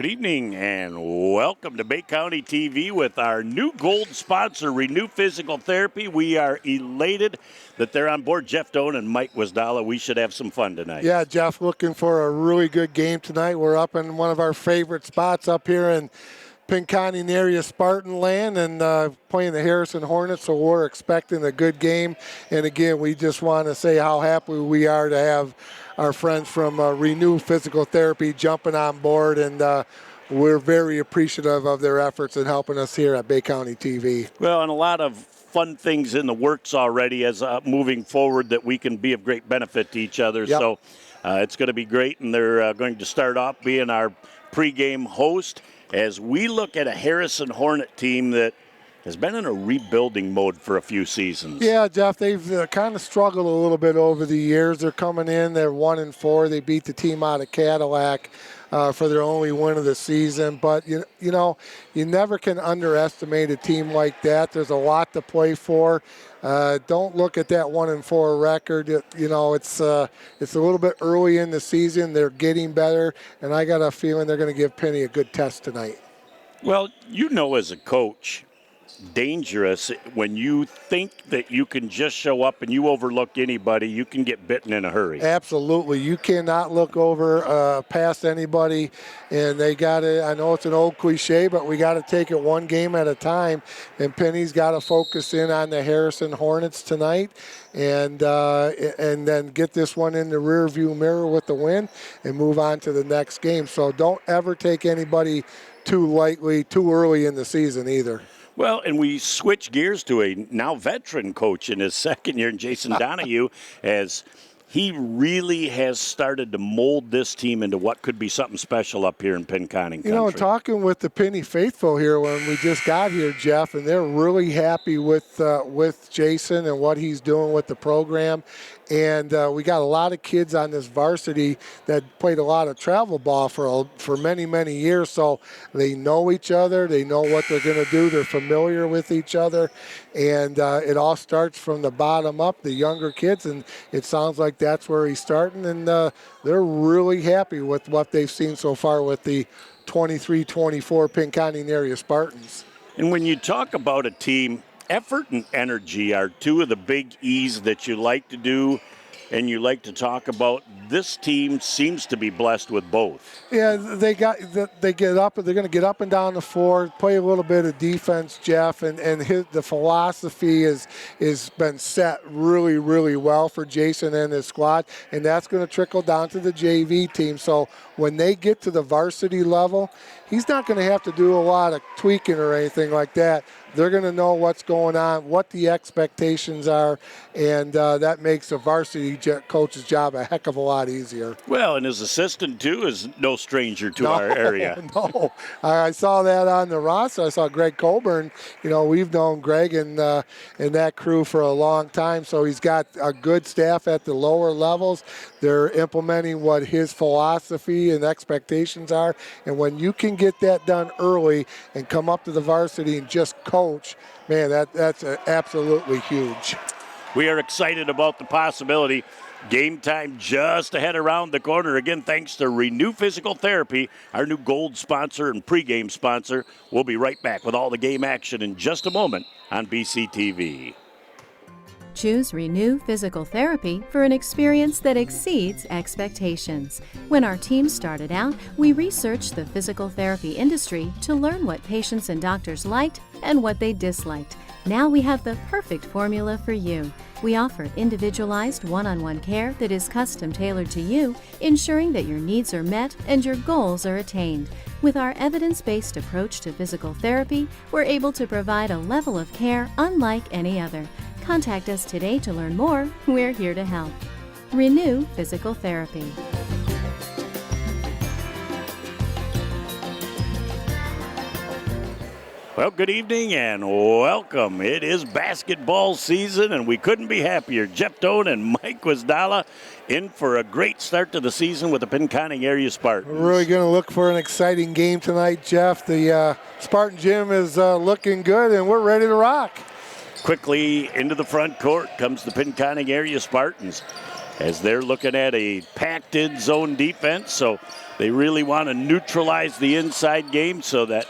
Good evening and welcome to Bay County TV with our new gold sponsor, Renew Physical Therapy. We are elated that they're on board. Jeff Doan and Mike Wisdala. We should have some fun tonight. Yeah, Jeff, looking for a really good game tonight. We're up in one of our favorite spots up here in Pinconning area, Spartan land, and playing the Harrison Hornets, so we're expecting a good game. And again, we just want to say how happy we are to have our friends from Renew Physical Therapy jumping on board, and we're very appreciative of their efforts in helping us here at Bay County TV. Well, and a lot of fun things in the works already as moving forward that we can be of great benefit to each other. Yep. So it's going to be great, and they're going to start off being our pregame host as we look at a Harrison Hornet team that has been in a rebuilding mode for a few seasons. Yeah, Jeff, they've kind of struggled a little bit over the years. They're coming in, they're 1-4. They beat the team out of Cadillac for their only win of the season. But, you know, you never can underestimate a team like that. There's a lot to play for. Don't look at that 1-4 record. You know, it's a little bit early in the season. They're getting better, and I got a feeling they're going to give Penny a good test tonight. Well, you know, as a coach, dangerous when you think that you can just show up and you overlook anybody, you can get bitten in a hurry. Absolutely. You cannot look over past anybody, and they got to, I know it's an old cliche, but we got to take it one game at a time, and Penny's got to focus in on the Harrison Hornets tonight and then get this one in the rear view mirror with the win and move on to the next game. So don't ever take anybody too lightly, too early in the season either. Well, and we switch gears to a now veteran coach in his second year, Jason Donahue, as he really has started to mold this team into what could be something special up here in Pinconning country. You know, talking with the Penny faithful here when we just got here, Jeff, and they're really happy with Jason and what he's doing with the program. And we got a lot of kids on this varsity that played a lot of travel ball for many, many years. So they know each other. They know what they're going to do. They're familiar with each other. And it all starts from the bottom up, the younger kids. And it sounds like that's where he's starting. And they're really happy with what they've seen so far with the 23-24 Pinconning area Spartans. And when you talk about a team, effort and energy are two of the big E's that you like to do and you like to talk about. This team seems to be blessed with both. Yeah, they get up. They're going to get up and down the floor, play a little bit of defense, Jeff, and the philosophy has been set really, really well for Jason and his squad, and that's going to trickle down to the JV team. So when they get to the varsity level, he's not going to have to do a lot of tweaking or anything like that. They're going to know what's going on, what the expectations are, and that makes a varsity coach's job a heck of a lot easier. Well, and his assistant, too, is no stranger to our area. No, I saw that on the roster. I saw Greg Colburn. You know, we've known Greg and that crew for a long time, so he's got a good staff at the lower levels. They're implementing what his philosophy and expectations are, and when you can get that done early and come up to the varsity and just coach, man, that's absolutely huge. We are excited about the possibility. Game time just ahead around the corner. Again, thanks to Renew Physical Therapy, our new gold sponsor and pregame sponsor. We'll be right back with all the game action in just a moment on BCTV. Choose Renew Physical Therapy for an experience that exceeds expectations. When our team started out, we researched the physical therapy industry to learn what patients and doctors liked and what they disliked. Now we have the perfect formula for you. We offer individualized one-on-one care that is custom tailored to you, ensuring that your needs are met and your goals are attained. With our evidence-based approach to physical therapy, we're able to provide a level of care unlike any other. Contact us today to learn more. We're here to help. Renew Physical Therapy. Well, good evening and welcome. It is basketball season, and we couldn't be happier. Jeff Doan and Mike Wisdala in for a great start to the season with the Pinconning area Spartans. We're really going to look for an exciting game tonight, Jeff. The Spartan gym is looking good, and we're ready to rock. Quickly into the front court comes the Pinconning area Spartans. as they're looking at a packed-in zone defense. So they really want to neutralize the inside game so that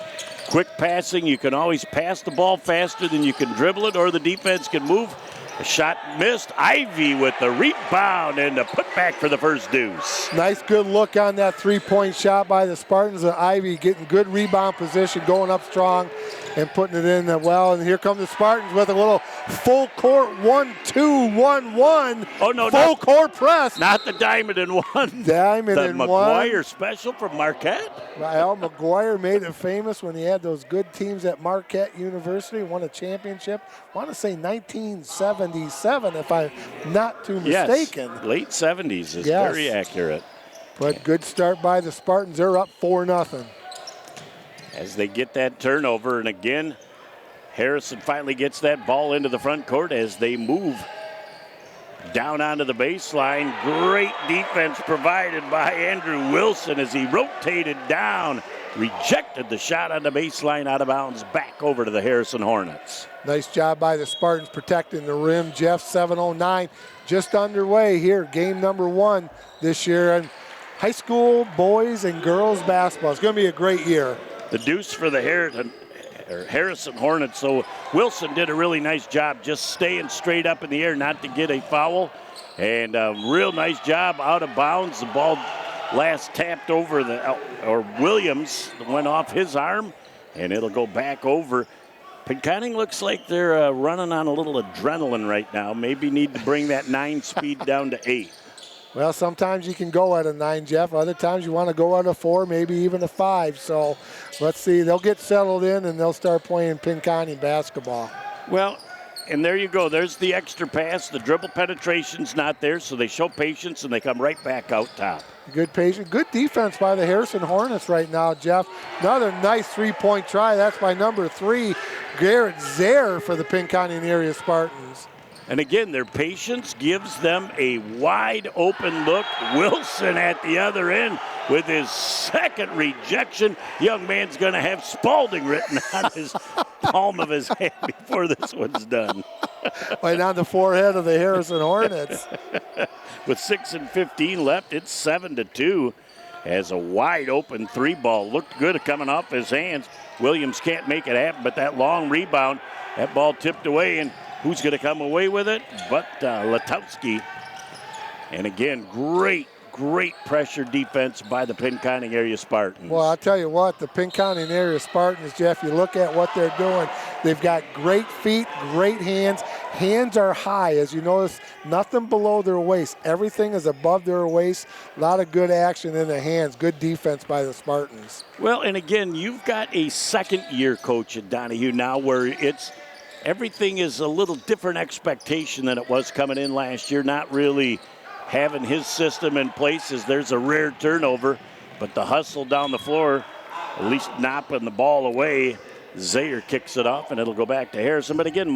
quick passing, you can always pass the ball faster than you can dribble it, or the defense can move. A shot missed. Ivy with the rebound and the putback for the first deuce. Nice, good look on that three-point shot by the Spartans. Ivy getting good rebound position, going up strong and putting it in well. And here come the Spartans with a little full court 1-2-1-1. Oh, no, full court press. Not the diamond in one. Diamond the in one. McGuire special from Marquette. Al McGuire made it famous when he had those good teams at Marquette University, won a championship. I want to say 1977, if I'm not too mistaken. Yes, late 70s is very accurate. But good start by the Spartans. They're up 4-0. As they get that turnover, and again, Harrison finally gets that ball into the front court as they move down onto the baseline. Great defense provided by Andrew Wilson as he rotated down, rejected the shot on the baseline, out of bounds, back over to the Harrison Hornets. Nice job by the Spartans protecting the rim. Jeff, 7:09 just underway here, game number 1 this year. And high school boys and girls basketball. It's going to be a great year. The deuce for the Harrison Hornets. So Wilson did a really nice job just staying straight up in the air, not to get a foul. And a real nice job out of bounds. The ball last tapped over Williams went off his arm, and it'll go back over. Pinconning looks like they're running on a little adrenaline right now. Maybe need to bring that 9 speed down to 8. Well, sometimes you can go at a 9, Jeff. Other times you want to go at a 4, maybe even a 5. So let's see. They'll get settled in, and they'll start playing Pinconning basketball. Well, and there you go. There's the extra pass. The dribble penetration's not there, so they show patience, and they come right back out top. Good patience. Good defense by the Harrison Hornets right now, Jeff. Another nice three-point try. That's by number 3, Garrett Zare for the Pinconning area Spartans. And again, their patience gives them a wide open look. Wilson at the other end with his second rejection. Young man's going to have Spalding written on his palm of his hand before this one's done. Right on the forehead of the Harrison Hornets. With 6:15 left, it's 7-2. As a wide open 3 ball looked good coming off his hands. Williams can't make it happen, but that long rebound, that ball tipped away, and who's going to come away with it but Latowski. And again, great pressure defense by the Pinconning area Spartans. Well, I'll tell you what, the Pinconning area Spartans, Jeff, you look at what they're doing. They've got great feet, great hands. Hands are high, as you notice, nothing below their waist. Everything is above their waist. A lot of good action in the hands. Good defense by the Spartans. Well, and again, you've got a second-year coach at Donahue now where everything is a little different expectation than it was coming in last year. Not really having his system in place as there's a rare turnover, but the hustle down the floor, at least knocking the ball away. Zaire kicks it off, and it'll go back to Harrison. But again,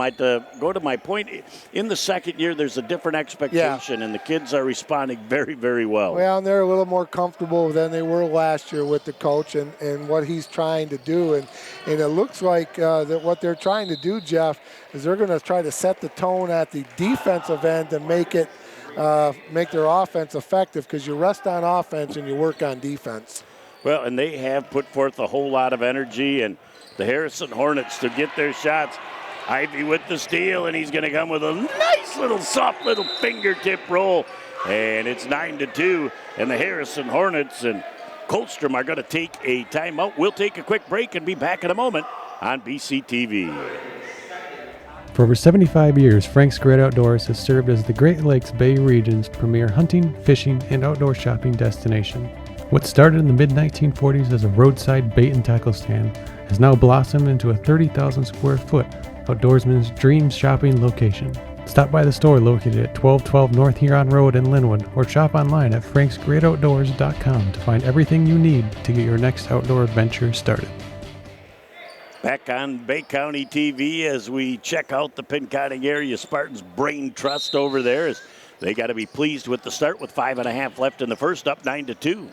go to my point, in the second year, there's a different expectation, and the kids are responding very, very well. Well, and they're a little more comfortable than they were last year with the coach and what he's trying to do. And it looks like that what they're trying to do, Jeff, is they're going to try to set the tone at the defensive end to make their offense effective, because you rest on offense and you work on defense. Well, and they have put forth a whole lot of energy, and the Harrison Hornets to get their shots. Ivy with the steal, and he's going to come with a nice little soft little fingertip roll. And it's 9-2, and the Harrison Hornets and Colstrom are going to take a timeout. We'll take a quick break and be back in a moment on BCTV. For over 75 years, Frank's Great Outdoors has served as the Great Lakes Bay region's premier hunting, fishing, and outdoor shopping destination. What started in the mid-1940s as a roadside bait and tackle stand has now blossomed into a 30,000 square foot outdoorsman's dream shopping location. Stop by the store located at 1212 North Huron Road in Linwood, or shop online at franksgreatoutdoors.com to find everything you need to get your next outdoor adventure started. Back on Bay County TV as we check out the Pinconning area Spartans brain trust over there, as they got to be pleased with the start with 5.5 left in the first, up 9-2.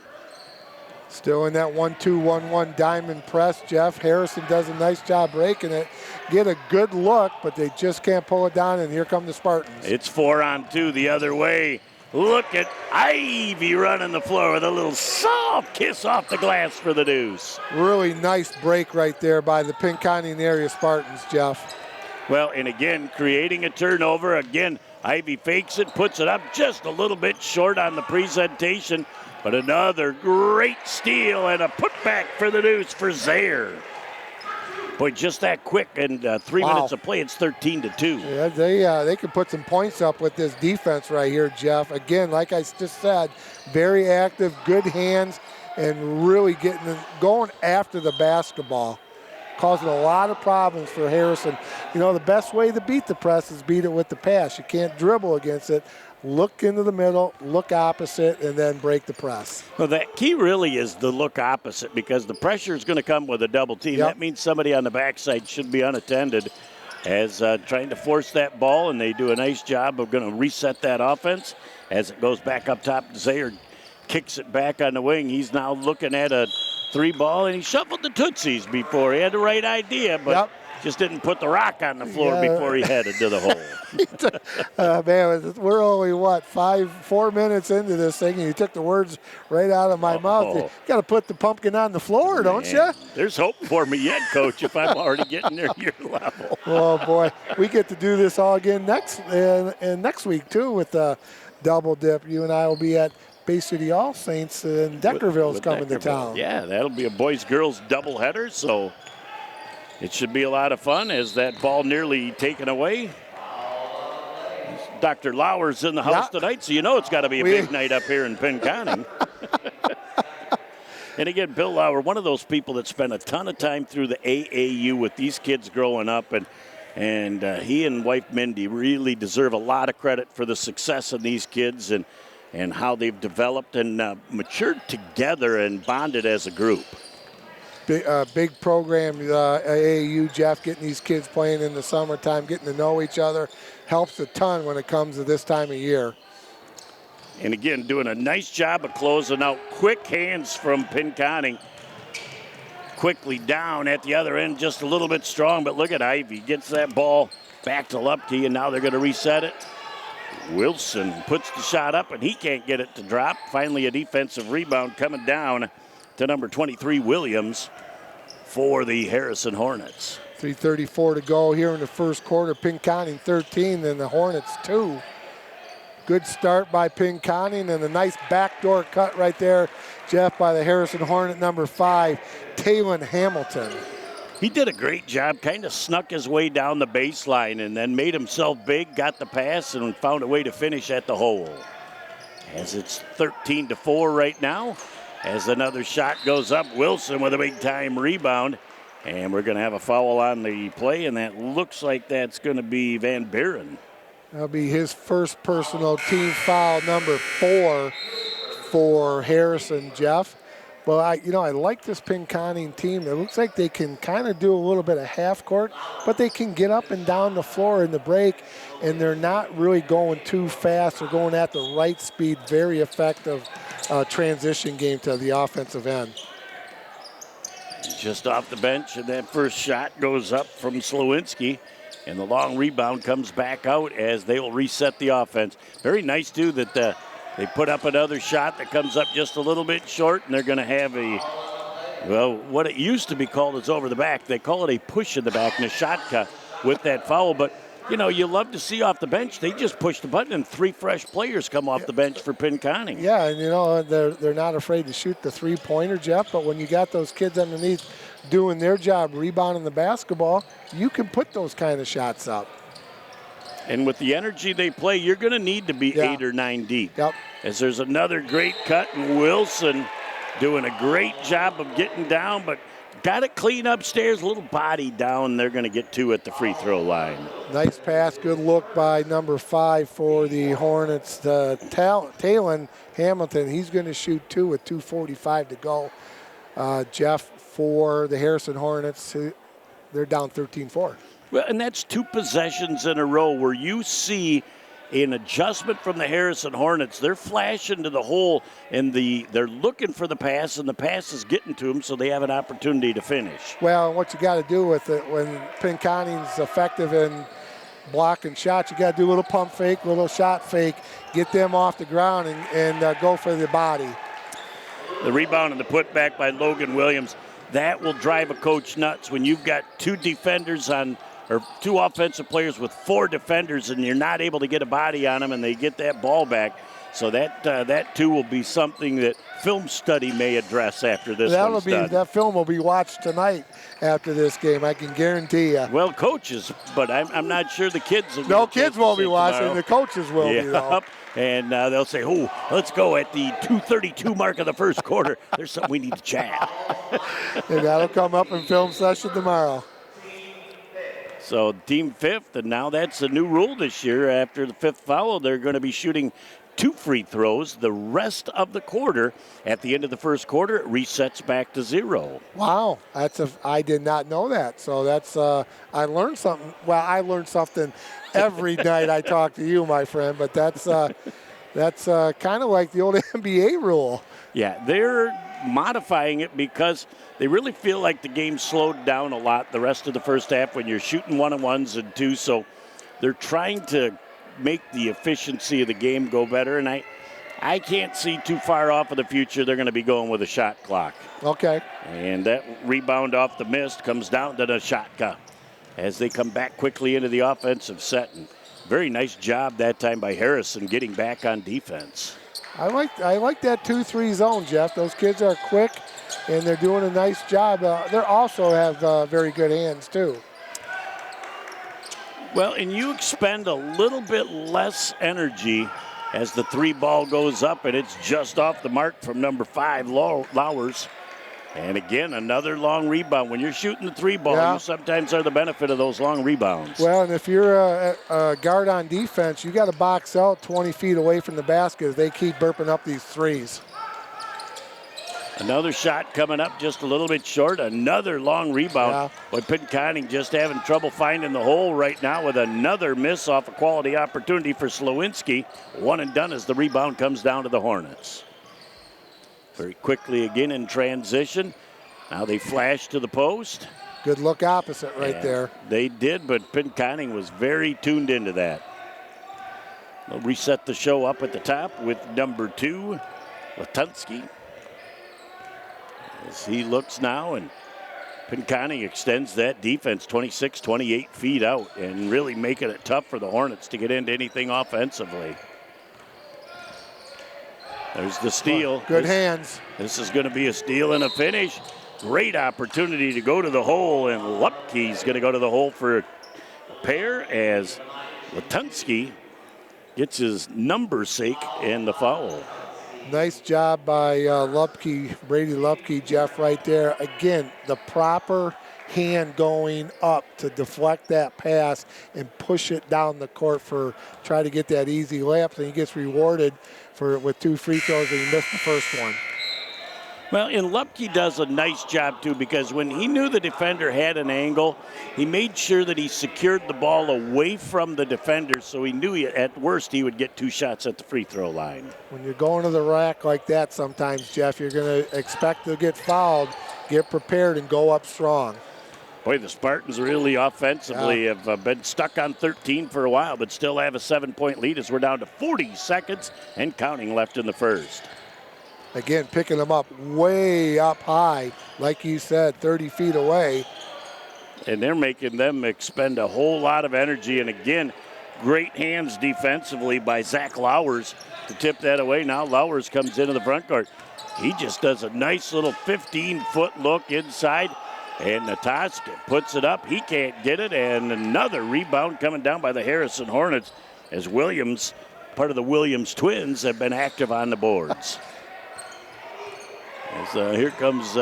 Still in that 1-2-1-1 diamond press, Jeff. Harrison does a nice job breaking it. Get a good look, but they just can't pull it down, and here come the Spartans. It's 4-on-2 the other way. Look at Ivy running the floor with a little soft kiss off the glass for the deuce. Really nice break right there by the Pinconning area Spartans, Jeff. Well, and again, creating a turnover. Again, Ivy fakes it, puts it up just a little bit short on the presentation, but another great steal and a putback for the deuce for Zaire. Boy, just that quick, and 3 minutes of play, it's 13-2. Yeah, they can put some points up with this defense right here, Jeff. Again, like I just said, very active, good hands, and really going after the basketball, causing a lot of problems for Harrison. You know, the best way to beat the press is beat it with the pass. You can't dribble against it. Look into the middle, look opposite, and then break the press. Well, that key really is the look opposite, because the pressure is going to come with a double team. Yep. That means somebody on the backside should be unattended as trying to force that ball, and they do a nice job of going to reset that offense as it goes back up top. Zaire kicks it back on the wing. He's now looking at a 3-ball, and he shuffled the Tootsies before. He had the right idea, but just didn't put the rock on the floor before he headed to the hole. Man, we're only, 4 minutes into this thing, and you took the words right out of my mouth. You got to put the pumpkin on the floor, don't you? There's hope for me yet, Coach, if I'm already getting near your level. Oh, boy. We get to do this all again next week, too, with the double dip. You and I will be at Bay City All Saints, and Deckerville's coming to town. Yeah, that'll be a boys-girls doubleheader, so it should be a lot of fun as that ball nearly taken away. Dr. Lauer's in the house tonight, so you know it's got to be a big night up here in Pinconning. And again, Bill Lauer, one of those people that spent a ton of time through the AAU with these kids growing up, and he and wife Mindy really deserve a lot of credit for the success of these kids and how they've developed and matured together and bonded as a group. Big program, AAU, Jeff, getting these kids playing in the summertime, getting to know each other, helps a ton when it comes to this time of year. And again, doing a nice job of closing out. Quick hands from Pinconning. Quickly down at the other end, just a little bit strong, but look at Ivy. Gets that ball back to Lupke, and now they're going to reset it. Wilson puts the shot up, and he can't get it to drop. Finally, a defensive rebound coming down to number 23, Williams, for the Harrison Hornets. 3:34 to go here in the first quarter. Pinconning 13 and the Hornets 2. Good start by Pinconning and a nice backdoor cut right there, Jeff, by the Harrison Hornet number 5, Talon Hamilton. He did a great job, kind of snuck his way down the baseline and then made himself big, got the pass, and found a way to finish at the hole. As it's 13-4 right now. As another shot goes up, Wilson with a big-time rebound. And we're going to have a foul on the play, and that looks like that's going to be Van Buren. That'll be his first personal team foul, number 4 for Harrison, Jeff. Well, I like this Pinconning team. It looks like they can kind of do a little bit of half court, but they can get up and down the floor in the break, and they're not really going too fast. They're going at the right speed, very effective transition game to the offensive end. Just off the bench, and that first shot goes up from Slowinski, and the long rebound comes back out as they will reset the offense. Very nice, too, that they put up another shot that comes up just a little bit short, and they're going to have what it used to be called is over the back. They call it a push in the back and a shot cut with that foul, but you love to see off the bench. They just push the button, and 3 fresh players come off the bench for Pinconning. Yeah, and they're not afraid to shoot the three-pointer, Jeff. But when you got those kids underneath doing their job, rebounding the basketball, you can put those kind of shots up. And with the energy they play, you're going to need to be 8 or 9 deep. Yep. As there's another great cut, and Wilson doing a great job of getting down, but got it clean upstairs, a little body down. They're going to get 2 at the free throw line. Nice pass, good look by number 5 for the Hornets. Talon Hamilton, he's going to shoot 2 with 2:45 to go. Jeff, for the Harrison Hornets, they're down 13-4. Well, and that's 2 possessions in a row where you see an adjustment from the Harrison Hornets. They're flashing to the hole, and they're looking for the pass, and the pass is getting to them, so they have an opportunity to finish. Well, what you got to do with it when Pinconning's effective in blocking shots. You got to do a little pump fake, a little shot fake, get them off the ground and go for the body. The rebound and the putback by Logan Williams, that will drive a coach nuts when you've got two offensive players with 4 defenders and you're not able to get a body on them and they get that ball back. So that too will be something that film study may address after this one's done. That film will be watched tonight after this game, I can guarantee you. Well, coaches, but I'm not sure the kids will. No, kids won't be watching. Tomorrow. The coaches will be, though. And they'll say, oh, let's go at the 2:32 mark of the first quarter. There's something we need to chat. And that'll come up in film session tomorrow. So team fifth, and now that's a new rule this year. After the 5th foul, they're going to be shooting 2 free throws the rest of the quarter. At the end of the first quarter, it resets back to 0. Wow, I did not know that. So that's I learned something. Well, I learned something every night I talk to you, my friend. But that's kind of like the old NBA rule. Yeah, they're modifying it because they really feel like the game slowed down a lot the rest of the first half when you're shooting 1-on-1s and 2. So they're trying to make the efficiency of the game go better, and I can't see too far off of the future they're going to be going with a shot clock. Okay. And that rebound off the miss comes down to the shot clock as they come back quickly into the offensive set. And very nice job that time by Harrison getting back on defense. I like that 2-3 zone, Jeff. Those kids are quick, and they're doing a nice job. They also have very good hands, too. Well, and you expend a little bit less energy as the 3 ball goes up, and it's just off the mark from number 5, Lowers. And again, another long rebound. When you're shooting the 3 ball, you sometimes are the benefit of those long rebounds. Well, and if you're a guard on defense, you got to box out 20 feet away from the basket as they keep burping up these threes. Another shot coming up just a little bit short. Another long rebound. Boy, Pinconning just having trouble finding the hole right now with another miss off a quality opportunity for Slowinski. 1 and done as the rebound comes down to the Hornets. Very quickly again in transition. Now they flash to the post. Good look opposite right there. They did, but Pinconning was very tuned into that. They'll reset the show up at the top with number 2, Latunsky. As he looks now, and Pinconning extends that defense 26, 28 feet out and really making it tough for the Hornets to get into anything offensively. There's the steal. Good hands. This is going to be a steal and a finish. Great opportunity to go to the hole, and Lupke's going to go to the hole for a pair as Latunsky gets his number sake and the foul. Nice job by Brady Lupke, Jeff, right there. Again, the proper hand going up to deflect that pass and push it down the court try to get that easy layup. And he gets rewarded with 2 free throws, and he missed the first one. Well, and Lupke does a nice job, too, because when he knew the defender had an angle, he made sure that he secured the ball away from the defender, so he knew at worst he would get 2 shots at the free throw line. When you're going to the rack like that sometimes, Jeff, you're going to expect to get fouled. Get prepared and go up strong. Boy, the Spartans really offensively have been stuck on 13 for a while, but still have a 7-point lead as we're down to 40 seconds and counting left in the first. Again, picking them up way up high, like you said, 30 feet away. And they're making them expend a whole lot of energy. And again, great hands defensively by Zach Lowers to tip that away. Now Lowers comes into the front court. He just does a nice little 15-foot look inside. And Nataska puts it up. He can't get it. And another rebound coming down by the Harrison Hornets as Williams, part of the Williams twins, have been active on the boards. Here comes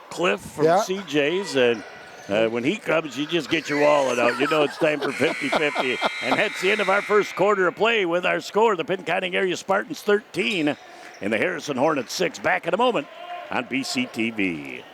Cliff from CJ's, and when he comes, you just get your wallet out. You know it's time for 50-50. And that's the end of our first quarter of play with our score. The Pinconning Area Spartans 13 and the Harrison Hornets 6. Back in a moment on BCTV.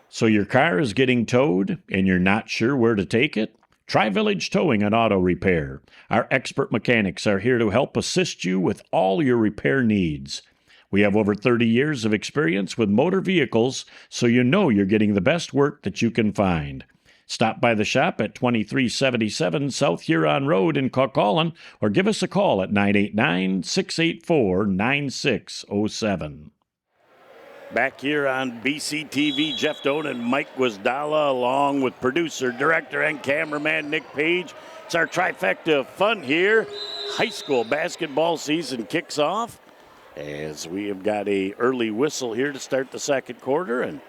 So your car is getting towed and you're not sure where to take it? Try Village Towing and Auto Repair. Our expert mechanics are here to help assist you with all your repair needs. We have over 30 years of experience with motor vehicles, so you know you're getting the best work that you can find. Stop by the shop at 2377 South Huron Road in Cuckolin or give us a call at 989-684-9607. Back here on BCTV, Jeff Doan and Mike Guazdala, along with producer, director, and cameraman Nick Page. It's our trifecta of fun here. High school basketball season kicks off as we have got a early whistle here to start the second quarter, and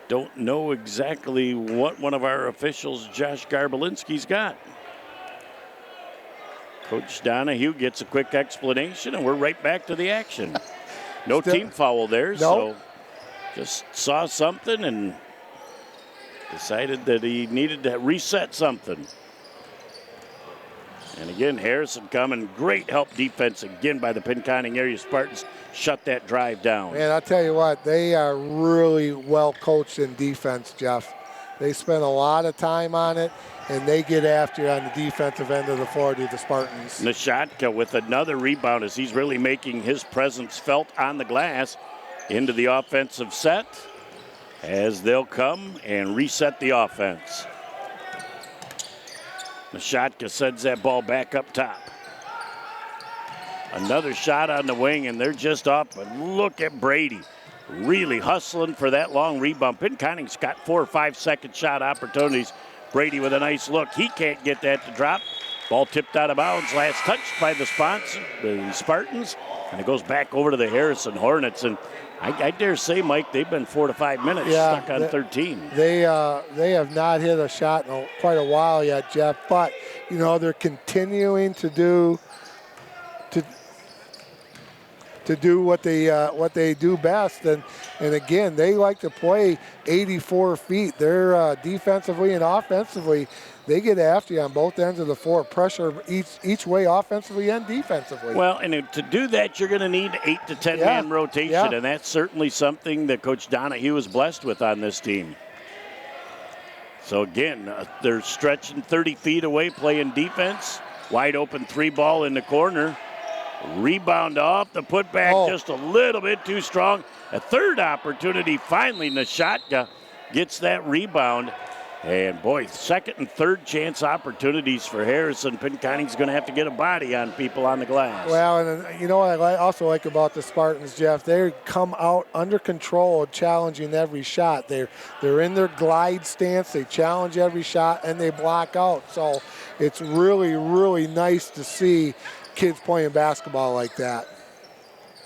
don't know exactly what one of our officials, Josh Garbalinski's got. Coach Donahue gets a quick explanation, and we're right back to the action. No team foul there, so just saw something and decided that he needed to reset something. And again, Harrison coming. Great help defense again by the Pinconning area Spartans. Shut that drive down. And I'll tell you what, they are really well coached in defense, Jeff. They spend a lot of time on it, and they get after you on the defensive end of the floor to the Spartans. Nishatka with another rebound as he's really making his presence felt on the glass into the offensive set as they'll come and reset the offense. Nishatka sends that ball back up top. Another shot on the wing, and they're just off. But look at Brady, really hustling for that long rebound. Pinconning's got 4 or 5 second shot opportunities. Brady with a nice look. He can't get that to drop. Ball tipped out of bounds. Last touched by the Spartans, and it goes back over to the Harrison Hornets. And I dare say, Mike, they've been 4 to 5 minutes stuck on 13. They have not hit a shot in quite a while yet, Jeff. But you know they're continuing to do what they do best, and again they like to play 84 feet. They're defensively and offensively. They get after you on both ends of the floor, pressure each way offensively and defensively. Well, and to do that, you're going to need 8 to 10 man rotation, and that's certainly something that Coach Donahue is blessed with on this team. So again, they're stretching 30 feet away, playing defense. Wide open 3-ball in the corner. Rebound off the putback, just a little bit too strong. A third opportunity, finally Nishatka gets that rebound. And boy, second and third chance opportunities for Harrison. Pinconning's going to have to get a body on people on the glass. Well, and you know what I also like about the Spartans, Jeff? They come out under control, challenging every shot. They're in their glide stance. They challenge every shot, and they block out. So it's really, really nice to see kids playing basketball like that.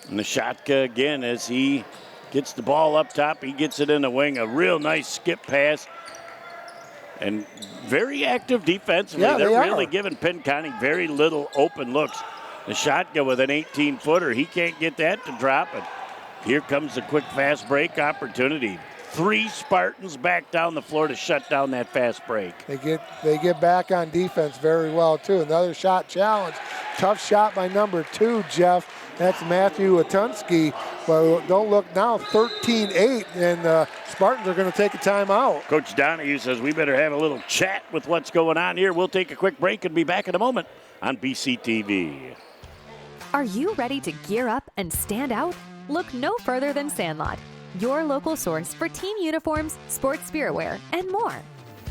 Nishatka again as he gets the ball up top. He gets it in the wing. A real nice skip pass. And very active defensively. Yeah, They're really giving Pinconning very little open looks. Nishatka with an 18-footer. He can't get that to drop it. Here comes the quick fast break opportunity. 3 Spartans back down the floor to shut down that fast break. They get back on defense very well, too. Another shot challenge. Tough shot by number 2, Jeff. That's Matthew Atunsky. Well, don't look now, 13-8, and Spartans are going to take a timeout. Coach Donahue says we better have a little chat with what's going on here. We'll take a quick break and be back in a moment on BCTV. Are you ready to gear up and stand out? Look no further than Sandlot, your local source for team uniforms, sports spiritwear, and more.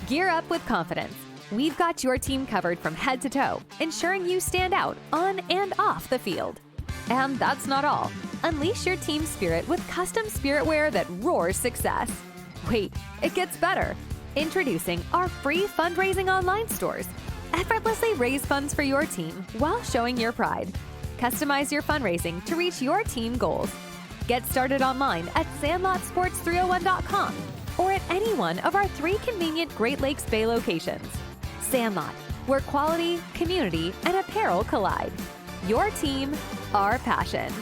Gear up with confidence. We've got your team covered from head to toe, ensuring you stand out on and off the field. And that's not all. Unleash your team spirit with custom spiritwear that roars success. Wait, it gets better. Introducing our free fundraising online stores. Effortlessly raise funds for your team while showing your pride. Customize your fundraising to reach your team goals. Get started online at sandlotsports301.com or at any one of our 3 convenient Great Lakes Bay locations. Sandlot, where quality, community, and apparel collide. Your team, our passion.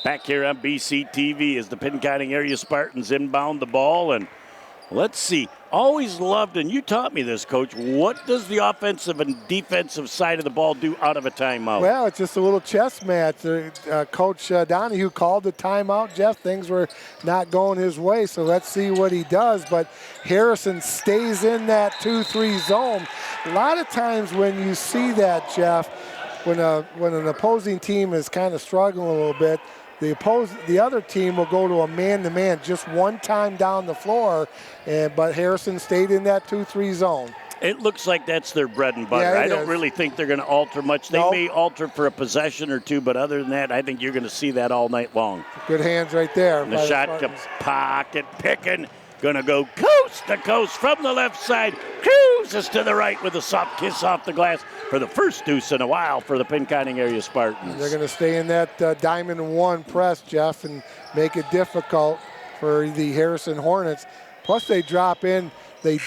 Back here on BCTV as the Pinconning area Spartans inbound the ball, and let's see. Always loved, and you taught me this, Coach, what does the offensive and defensive side of the ball do out of a timeout? Well, it's just a little chess match. Coach Donahue called the timeout, Jeff. Things were not going his way, so let's see what he does. But Harrison stays in that 2-3 zone. A lot of times when you see that, Jeff, when an opposing team is kind of struggling a little bit, the other team will go to a man-to-man just one time down the floor, but Harrison stayed in that 2-3 zone. It looks like that's their bread and butter. Yeah, I don't really think they're going to alter much. They Nope. may alter for a possession or two, but other than that, I think you're going to see that all night long. Good hands right there. And the shot to pocket picking. Going to go coast to coast from the left side. Cruises to the right with a soft kiss off the glass for the first deuce in a while for the Pinconning area Spartans. They're going to stay in that diamond one press, Jeff, and make it difficult for the Harrison Hornets. Plus they drop in, but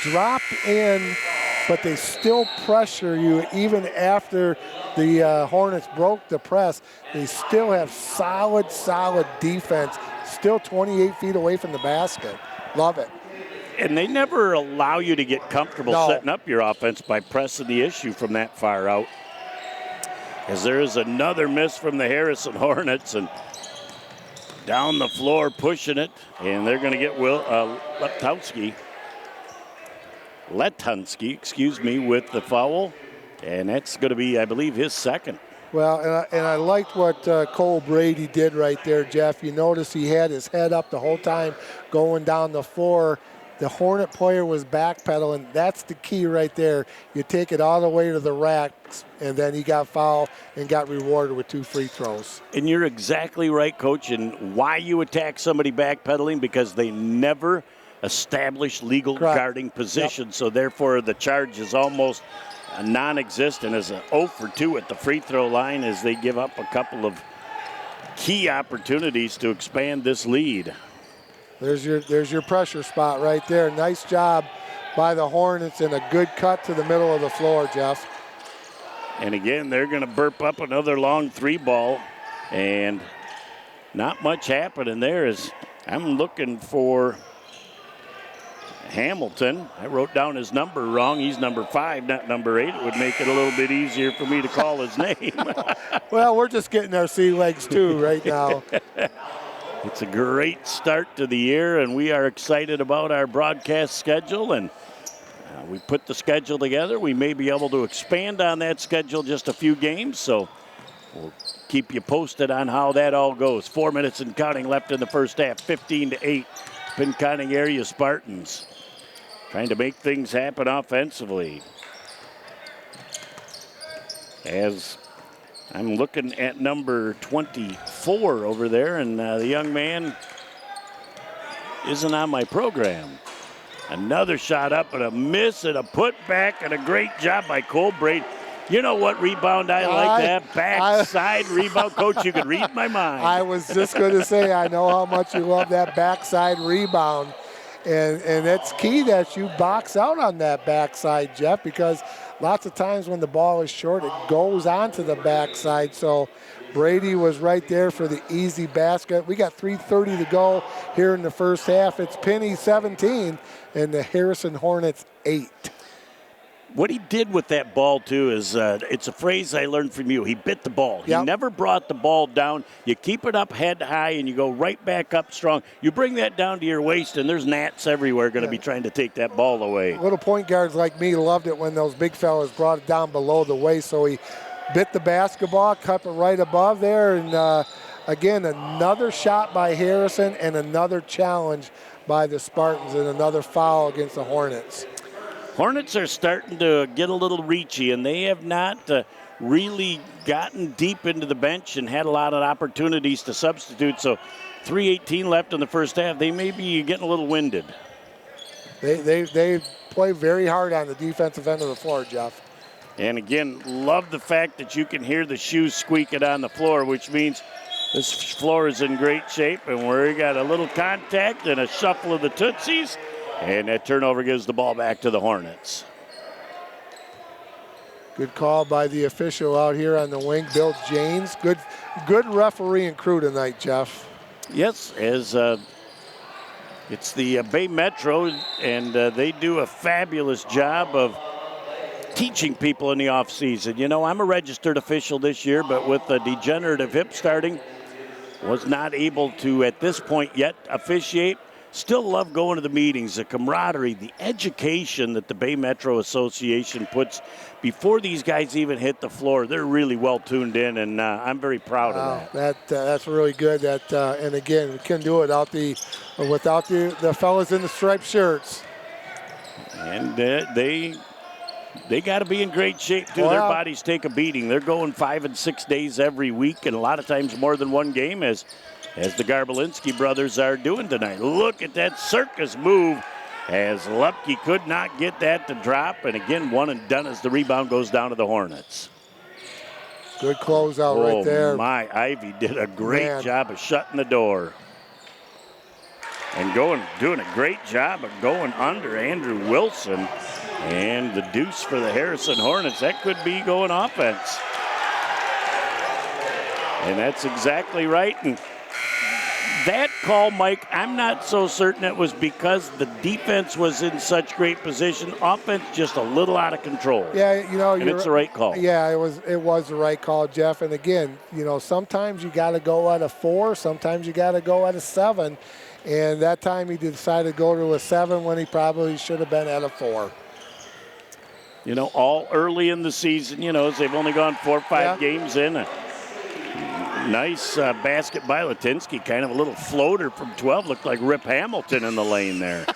they still pressure you even after the Hornets broke the press. They still have solid defense, still 28 feet away from the basket. Love it. And they never allow you to get comfortable setting up your offense by pressing the issue from that far out. As there is another miss from the Harrison Hornets, and down the floor pushing it, and they're going to get Letunsky, with the foul, and that's going to be, I believe, his second. Well, and I liked what Cole Brady did right there, Jeff. You notice he had his head up the whole time going down the floor. The Hornet player was backpedaling. That's the key right there. You take it all the way to the racks, and then he got fouled and got rewarded with 2 free throws. And you're exactly right, Coach, and why you attack somebody backpedaling, because they never establish legal guarding position, so therefore the charge is almost non-existent as a 0 for 2 at the free throw line as they give up a couple of key opportunities to expand this lead. There's your pressure spot right there. Nice job by the Hornets and a good cut to the middle of the floor, Jeff. And again, they're going to burp up another long 3 ball, and not much happening there as I'm looking for Hamilton. I wrote down his number wrong. He's number 5, not number 8. It would make it a little bit easier for me to call his name. Well, we're just getting our sea legs too right now. It's a great start to the year, and we are excited about our broadcast schedule. And we put the schedule together. We may be able to expand on that schedule just a few games, so we'll keep you posted on how that all goes. 4 minutes and counting left in the first half, 15-8. Pinconning area Spartans trying to make things happen offensively. As I'm looking at number 24 over there, and the young man isn't on my program. Another shot up and a miss and a putback, and a great job by Cole Brady. You know what rebound I like that? Backside rebound. Coach, you can read my mind. I was just going to say, I know how much you love that backside rebound. And it's key that you box out on that backside, Jeff, because lots of times when the ball is short, it goes onto the backside. So Brady was right there for the easy basket. We got 3:30 to go here in the first half. It's Penny 17 and the Harrison Hornets 8. What he did with that ball, too, is it's a phrase I learned from you. He bit the ball. He never brought the ball down. You keep it up head high, and you go right back up strong. You bring that down to your waist, and there's gnats everywhere going to be trying to take that ball away. Little point guards like me loved it when those big fellas brought it down below the waist, so he bit the basketball, cut it right above there, and again, another shot by Harrison and another challenge by the Spartans and another foul against the Hornets. Hornets are starting to get a little reachy, and they have not really gotten deep into the bench and had a lot of opportunities to substitute. So 3:18 left in the first half. They may be getting a little winded. They play very hard on the defensive end of the floor, Jeff. And again, love the fact that you can hear the shoes squeaking on the floor, which means this floor is in great shape, and we got a little contact and a shuffle of the Tootsies. And that turnover gives the ball back to the Hornets. Good call by the official out here on the wing, Bill Janes. Good refereeing crew tonight, Jeff. Yes, as it's the Bay Metro, and they do a fabulous job of teaching people in the offseason. You know, I'm a registered official this year, but with the degenerative hip starting, was not able to, at this point yet, officiate. still love going to the meetings, the camaraderie, the education that the Bay Metro Association puts before these guys even hit the floor. They're really well tuned in, and I'm very proud of that. That's really good. And again, we couldn't do it without the fellas in the striped shirts. And they got to be in great shape, too. Their bodies take a beating. They're going 5 and 6 days every week, and a lot of times more than one game, as the Garbalinski brothers are doing tonight. Look at that circus move, as Lupke could not get that to drop. And again, one and done as the rebound goes down to the Hornets. Good closeout right there. Oh, my. Ivy did a great job of shutting the door. And doing a great job of going under Andrew Wilson. And the deuce for the Harrison Hornets. That could be going offense. And that's exactly right. And that call, Mike, I'm not so certain it was because the defense was in such great position. Offense just a little out of control. Yeah, and it's the right call. Yeah, it was the right call, Jeff. And again, sometimes you got to go at a 4, sometimes you got to go at a 7. And that time he decided to go to a 7 when he probably should have been at a 4. All early in the season, as they've only gone 4 or 5 games in. Nice basket by Latinsky, kind of a little floater from 12. Looked like Rip Hamilton in the lane there.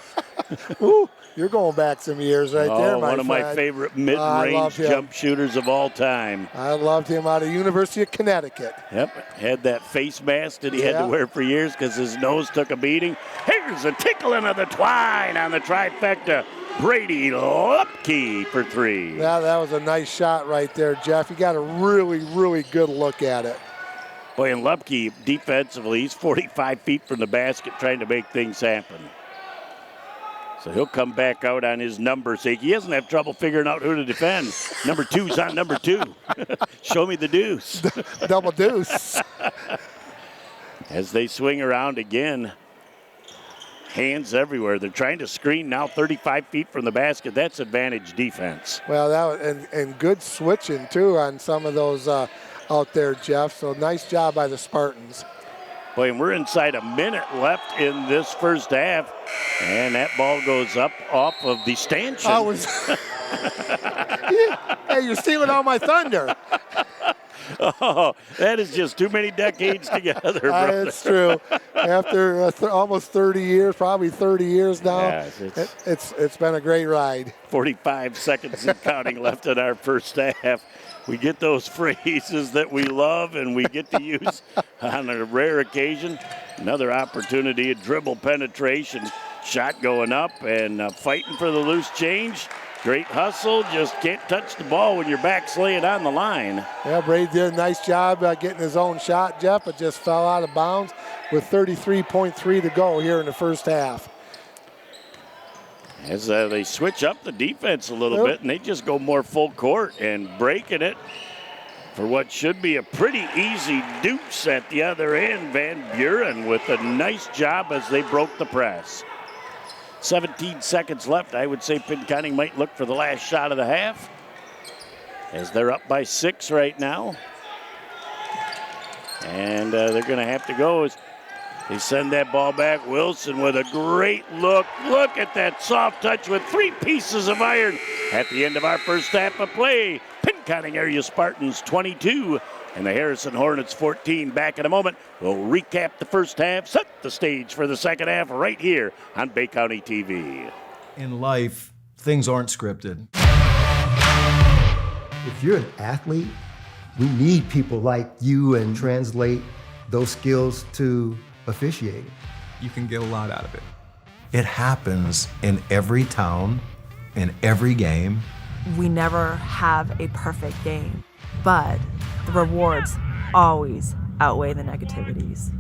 Ooh, you're going back some years right there, my one of friend. my favorite mid-range jump shooters of all time. I loved him out of University of Connecticut. Yep, had that face mask that he had to wear for years because his nose took a beating. Here's a tickling of the twine on the trifecta. Brady Lupke for 3. Yeah, that was a nice shot right there, Jeff. You got a really, really good look at it. Boy, and Lupke defensively, he's 45 feet from the basket trying to make things happen. So he'll come back out on his number sake. He doesn't have trouble figuring out who to defend. Number 2's on number 2. Show me the deuce. Double deuce. As they swing around again, hands everywhere. They're trying to screen now 35 feet from the basket. That's advantage defense. Well, that was, and good switching, too, on some of those out there, Jeff. So nice job by the Spartans. Boy, and we're inside a minute left in this first half. And that ball goes up off of the stanchion. Hey, you're stealing all my thunder. Oh, that is just too many decades together, brother. It's true. After almost 30 years, probably 30 years now, it's been a great ride. 45 seconds and counting left in our first half. We get those phrases that we love and we get to use on a rare occasion. Another opportunity, a dribble penetration, shot going up and fighting for the loose change. Great hustle, just can't touch the ball when your back's laying on the line. Yeah, Brady did a nice job getting his own shot, Jeff, but just fell out of bounds with 33.3 to go here in the first half. As they switch up the defense a little bit, and they just go more full court and breaking it for what should be a pretty easy deuce at the other end. Van Buren with a nice job as they broke the press. 17 seconds left. I would say Pinconning might look for the last shot of the half as they're up by 6 right now. And they're going to have to go as they send that ball back. Wilson with a great look. Look at that soft touch with 3 pieces of iron at the end of our first half of play. Pinconning area Spartans 22 and the Harrison Hornets 14. Back in a moment. We'll recap the first half, set the stage for the second half right here on Bay County TV. In life, things aren't scripted. If you're an athlete, we need people like you and translate those skills to officiating. You can get a lot out of it. It happens in every town, in every game. We never have a perfect game, but the rewards always outweigh the negativities.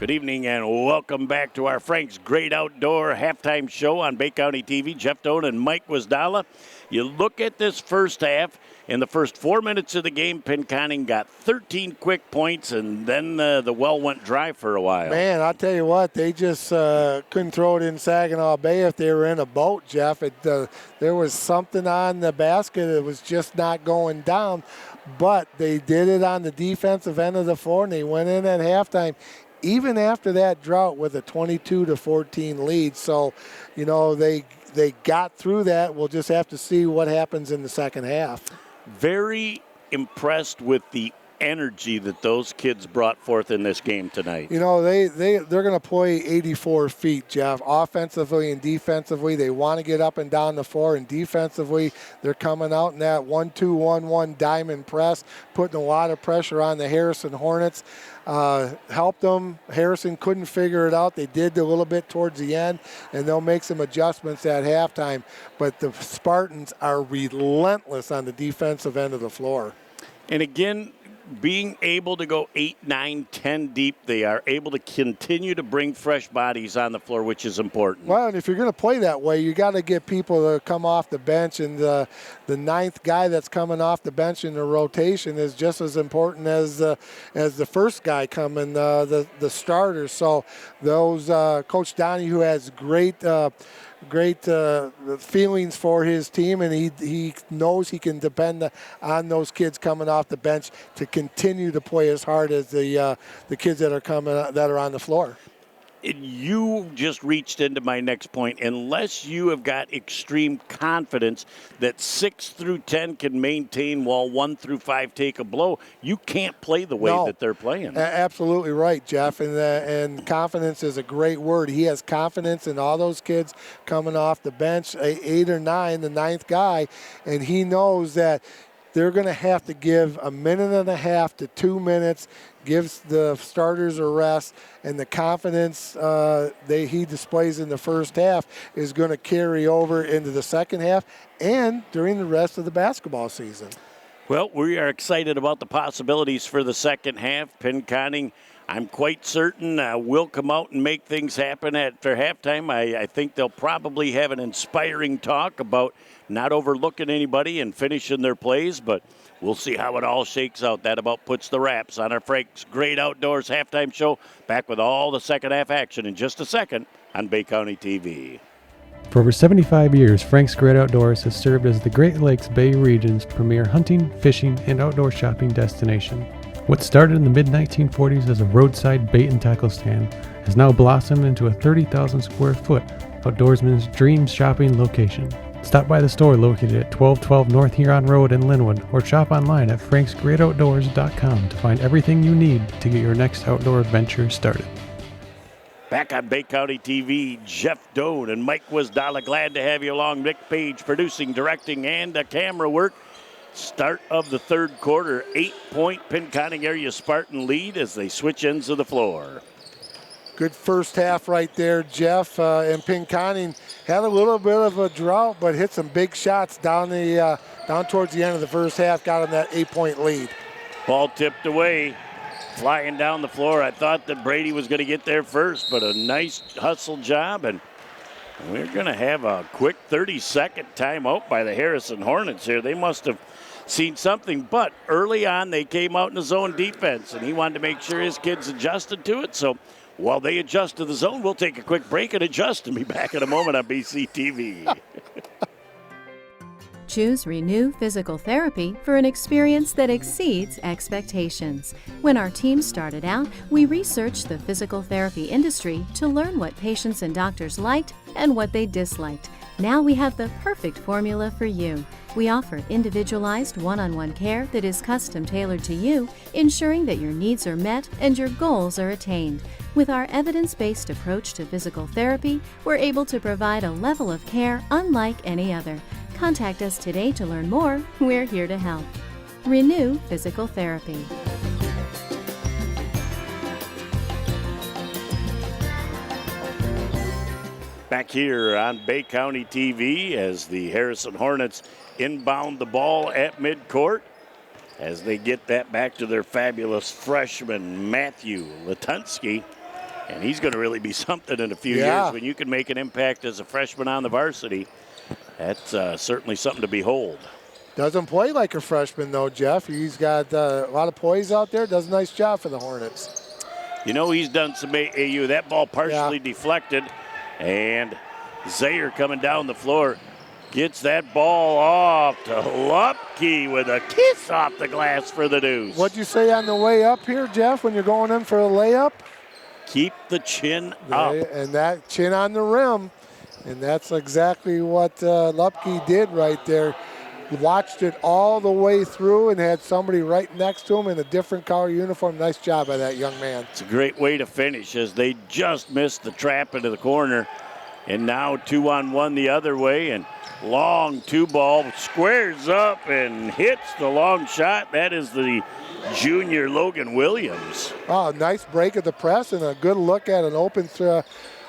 Good evening and welcome back to our Frank's Great Outdoor Halftime Show on Bay County TV. Jeff Doan and Mike Wasdala. You look at this first half, In the first 4 minutes of the game, Pinconning got 13 quick points, and then the well went dry for a while. Man, I'll tell you what, they just couldn't throw it in Saginaw Bay if they were in a boat, Jeff. There was something on the basket that was just not going down, but they did it on the defensive end of the floor, and they went in at halftime, even after that drought, with a 22-14 lead. So, you know, they got through that. We'll just have to see what happens in the second half. Very impressed with the energy that those kids brought forth in this game tonight. You know, they're going to play 84 feet, Jeff, offensively and defensively. They want to get up and down the floor, and defensively they're coming out in that 1-2-1-1 diamond press, putting a lot of pressure on the Harrison Hornets. Helped them. Harrison couldn't figure it out. They did a little bit towards the end, and they'll make some adjustments at halftime. But the Spartans are relentless on the defensive end of the floor. And again, being able to go 8, 9, 10 deep, they are able to continue to bring fresh bodies on the floor, which is important. Well, and if you're going to play that way, you got to get people to come off the bench, and the ninth guy that's coming off the bench in the rotation is just as important as the first guy coming, the starters. So those Coach Donnie, who has great feelings for his team, and he knows he can depend on those kids coming off the bench to continue to play as hard as the kids that are on the floor. You just reached into my next point. Unless you have got extreme confidence that 6 through 10 can maintain while 1 through 5 take a blow, you can't play the way that they're playing. Absolutely right, Jeff. And confidence is a great word. He has confidence in all those kids coming off the bench, 8 or 9, the ninth guy, and he knows that they're going to have to give a minute and a half to 2 minutes, gives the starters a rest, and the confidence he displays in the first half is going to carry over into the second half and during the rest of the basketball season. Well, we are excited about the possibilities for the second half. Pinconning, I'm quite certain, will come out and make things happen after halftime. I think they'll probably have an inspiring talk about not overlooking anybody and finishing their plays, but we'll see how it all shakes out. That about puts the wraps on our Frank's Great Outdoors halftime show. Back with all the second half action in just a second on Bay County TV. For over 75 years, Frank's Great Outdoors has served as the Great Lakes Bay region's premier hunting, fishing, and outdoor shopping destination. What started in the mid-1940s as a roadside bait and tackle stand has now blossomed into a 30,000 square foot outdoorsman's dream shopping location. Stop by the store located at 1212 North Huron Road in Linwood, or shop online at franksgreatoutdoors.com to find everything you need to get your next outdoor adventure started. Back on Bay County TV, Jeff Doan and Mike Wasdala, glad to have you along. Nick Page producing, directing, and camera work. Start of the third quarter, 8-point Pinconning area Spartan lead as they switch ends of the floor. Good first half right there, Jeff. And Pinconning had a little bit of a drought, but hit some big shots down towards the end of the first half, got him that 8-point lead. Ball tipped away, flying down the floor. I thought that Brady was going to get there first, but a nice hustle job, and we're going to have a quick 30-second timeout by the Harrison Hornets here. They must have seen something, but early on they came out in the zone defense, and he wanted to make sure his kids adjusted to it. So while they adjust to the zone, we'll take a quick break and adjust and be back in a moment on BCTV. Choose Renew Physical Therapy for an experience that exceeds expectations. When our team started out, we researched the physical therapy industry to learn what patients and doctors liked and what they disliked. Now we have the perfect formula for you. We offer individualized one-on-one care that is custom tailored to you, ensuring that your needs are met and your goals are attained. With our evidence-based approach to physical therapy, we're able to provide a level of care unlike any other. Contact us today to learn more. We're here to help. Renew Physical Therapy. Back here on Bay County TV as the Harrison Hornets inbound the ball at midcourt as they get that back to their fabulous freshman Matthew Latunsky. And he's going to really be something in a few years when you can make an impact as a freshman on the varsity. That's certainly something to behold. Doesn't play like a freshman, though, Jeff. He's got a lot of poise out there. Does a nice job for the Hornets. You know, he's done some AAU. That ball partially deflected, and Zaire coming down the floor gets that ball off to Lupke with a kiss off the glass for the deuce. What'd you say on the way up here, Jeff, when you're going in for a layup? Keep the chin up. And that chin on the rim. And that's exactly what Lupke did right there. Watched it all the way through and had somebody right next to him in a different color uniform. Nice job by that young man. It's a great way to finish as they just missed the trap into the corner. And now 2-on-1 the other way, and long 2-ball squares up and hits the long shot. That is the junior Logan Williams. Oh, nice break of the press and a good look at an open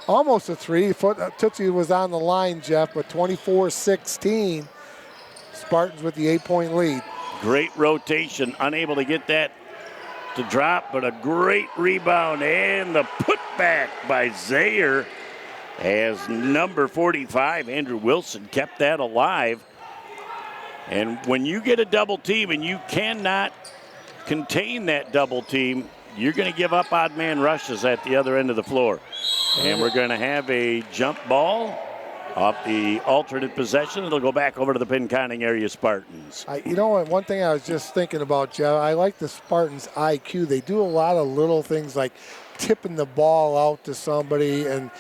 almost a 3-foot. Tootsie was on the line, Jeff, but 24-16. Spartans with the 8-point lead. Great rotation, unable to get that to drop, but a great rebound and the putback by Zaire as number 45, Andrew Wilson, kept that alive. And when you get a double team and you cannot contain that double team, you're going to give up odd man rushes at the other end of the floor. And we're going to have a jump ball off the alternate possession. It'll go back over to the Pinconning area Spartans. You know what? One thing I was just thinking about, Jeff, I like the Spartans' IQ. They do a lot of little things like tipping the ball out to somebody and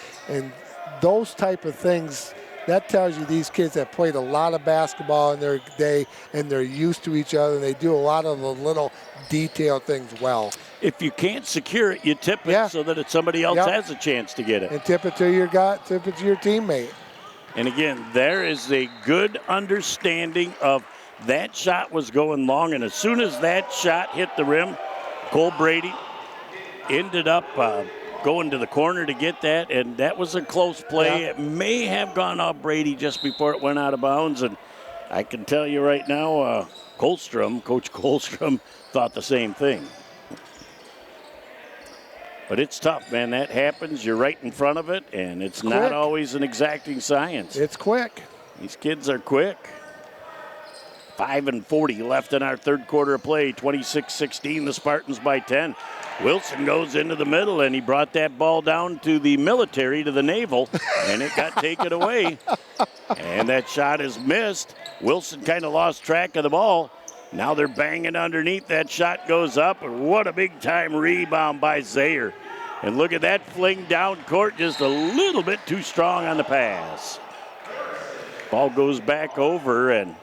those type of things. That tells you these kids have played a lot of basketball in their day and they're used to each other. And they do a lot of the little detailed things well. If you can't secure it, you tip it so that somebody else has a chance to get it. And tip it to your guy, tip it to your teammate. And again, there is a good understanding of that shot was going long, and as soon as that shot hit the rim, Cole Brady ended up going to the corner to get that, and that was a close play. It may have gone off Brady just before it went out of bounds, and I can tell you right now, Coach Kohlstrom, thought the same thing. But it's tough, man. That happens. You're right in front of it, and it's not always an exacting science. It's quick. These kids are quick. 5:40 left in our third quarter of play. 26-16, the Spartans by 10. Wilson goes into the middle, and he brought that ball down to the military, to the naval, and it got taken away. And that shot is missed. Wilson kind of lost track of the ball. Now they're banging underneath. That shot goes up, and what a big-time rebound by Zaire. And look at that fling down court, just a little bit too strong on the pass. Ball goes back over, and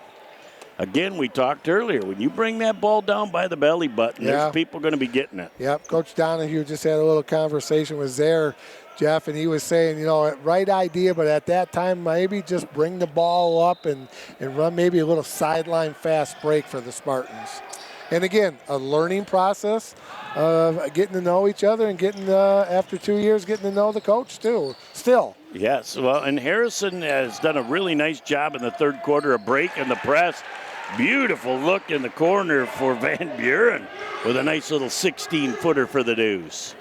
again, we talked earlier, when you bring that ball down by the belly button, there's people going to be getting it. Yep, Coach Donahue just had a little conversation with Zaire, Jeff, and he was saying, you know, right idea, but at that time, maybe just bring the ball up and run maybe a little sideline fast break for the Spartans. And again, a learning process of getting to know each other and getting, after 2 years, getting to know the coach too, still. Yes, well, and Harrison has done a really nice job in the third quarter of breaking the press. Beautiful look in the corner for Van Buren with a nice little 16-footer for the deuce.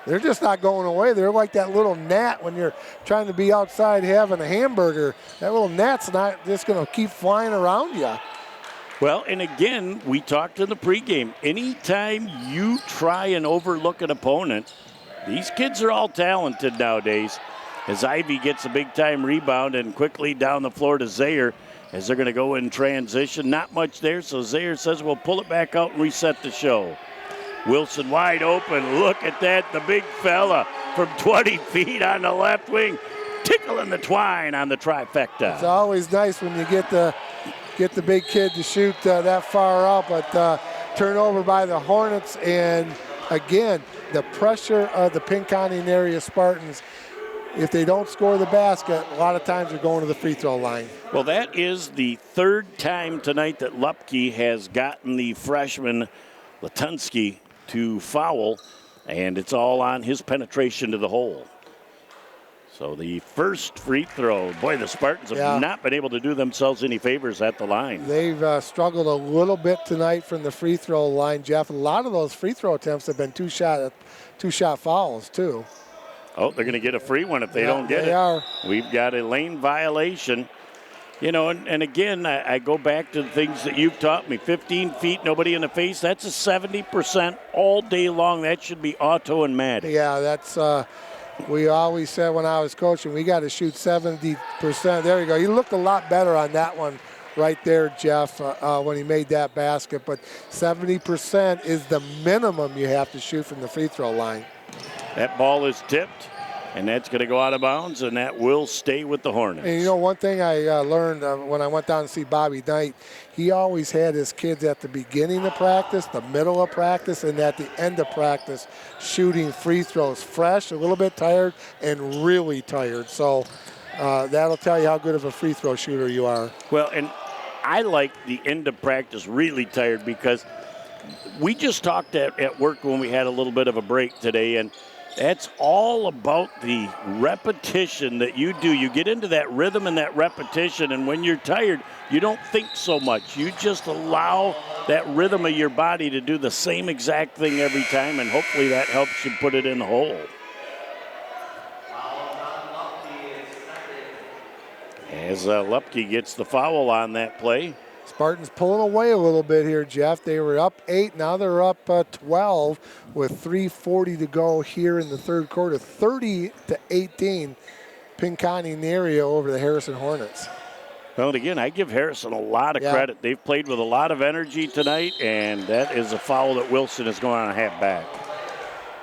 They're just not going away. They're like that little gnat when you're trying to be outside having a hamburger. That little gnat's not just going to keep flying around you. Well, and again, we talked in the pregame. Anytime you try and overlook an opponent, these kids are all talented nowadays. As Ivy gets a big-time rebound and quickly down the floor to Zaire as they're going to go in transition. Not much there, so Zaire says we'll pull it back out and reset the show. Wilson wide open. Look at that, the big fella from 20 feet on the left wing, tickling the twine on the trifecta. It's always nice when you get the big kid to shoot that far out, but turnover by the Hornets, and again, the pressure of the Pinconning area Spartans. If they don't score the basket, a lot of times they're going to the free throw line. Well, that is the third time tonight that Lupke has gotten the freshman Latunsky to foul, and it's all on his penetration to the hole. So the first free throw, boy, the Spartans have not been able to do themselves any favors at the line. They've struggled a little bit tonight from the free throw line, Jeff. A lot of those free throw attempts have been two-shot fouls, too. Oh, they're going to get a free one if they don't get it. They are. We've got a lane violation You know, and again, I go back to the things that you've taught me. 15 feet, nobody in the face, that's a 70% all day long. That should be automatic. Yeah, that's we always said when I was coaching, we got to shoot 70%. There you go. You looked a lot better on that one right there, Jeff, when he made that basket. But 70% is the minimum you have to shoot from the free throw line. That ball is tipped, and that's going to go out of bounds, and that will stay with the Hornets. And you know, one thing I learned when I went down to see Bobby Knight, he always had his kids at the beginning of practice, the middle of practice, and at the end of practice shooting free throws fresh, a little bit tired, and really tired. So that'll tell you how good of a free throw shooter you are. Well, and I like the end of practice really tired because we just talked at work when we had a little bit of a break today, and that's all about the repetition that you do. You get into that rhythm and that repetition, and when you're tired, you don't think so much. You just allow that rhythm of your body to do the same exact thing every time, and hopefully that helps you put it in the hole. As Lupke gets the foul on that play. Spartans pulling away a little bit here, Jeff. They were up 8, now they're up 12 with 3:40 to go here in the third quarter. 30-18, Pinconning area over the Harrison Hornets. Well, and again, I give Harrison a lot of credit. They've played with a lot of energy tonight, and that is a foul that Wilson is going to have back.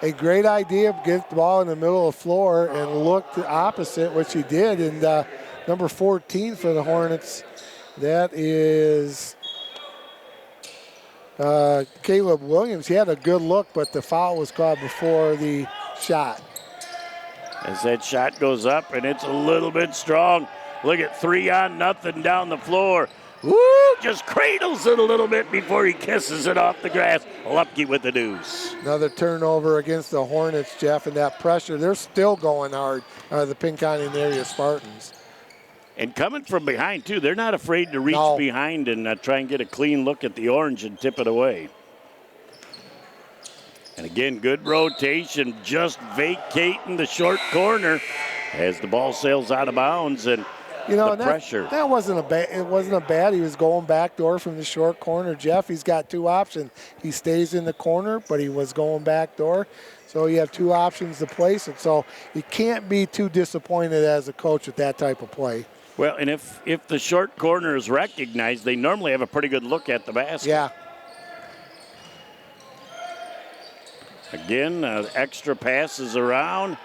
A great idea, get the ball in the middle of the floor and look the opposite, which he did. And number 14 for the Hornets, that is Caleb Williams. He had a good look, but the foul was called before the shot. As that shot goes up, and it's a little bit strong. Look at 3-0 down the floor. Woo! Just cradles it a little bit before he kisses it off the grass. Lupke with the deuce. Another turnover against the Hornets, Jeff, and that pressure. They're still going hard, the Pinconning area Spartans. And coming from behind, too. They're not afraid to reach behind and try and get a clean look at the orange and tip it away. And again, good rotation, just vacating the short corner as the ball sails out of bounds. And you know, the pressure. That wasn't a bad. It wasn't a bad. He was going backdoor from the short corner. Jeff, he's got two options. He stays in the corner, but he was going backdoor. So you have two options to place it. So you can't be too disappointed as a coach with that type of play. Well, and if the short corner is recognized, they normally have a pretty good look at the basket. Yeah. Again, extra passes around.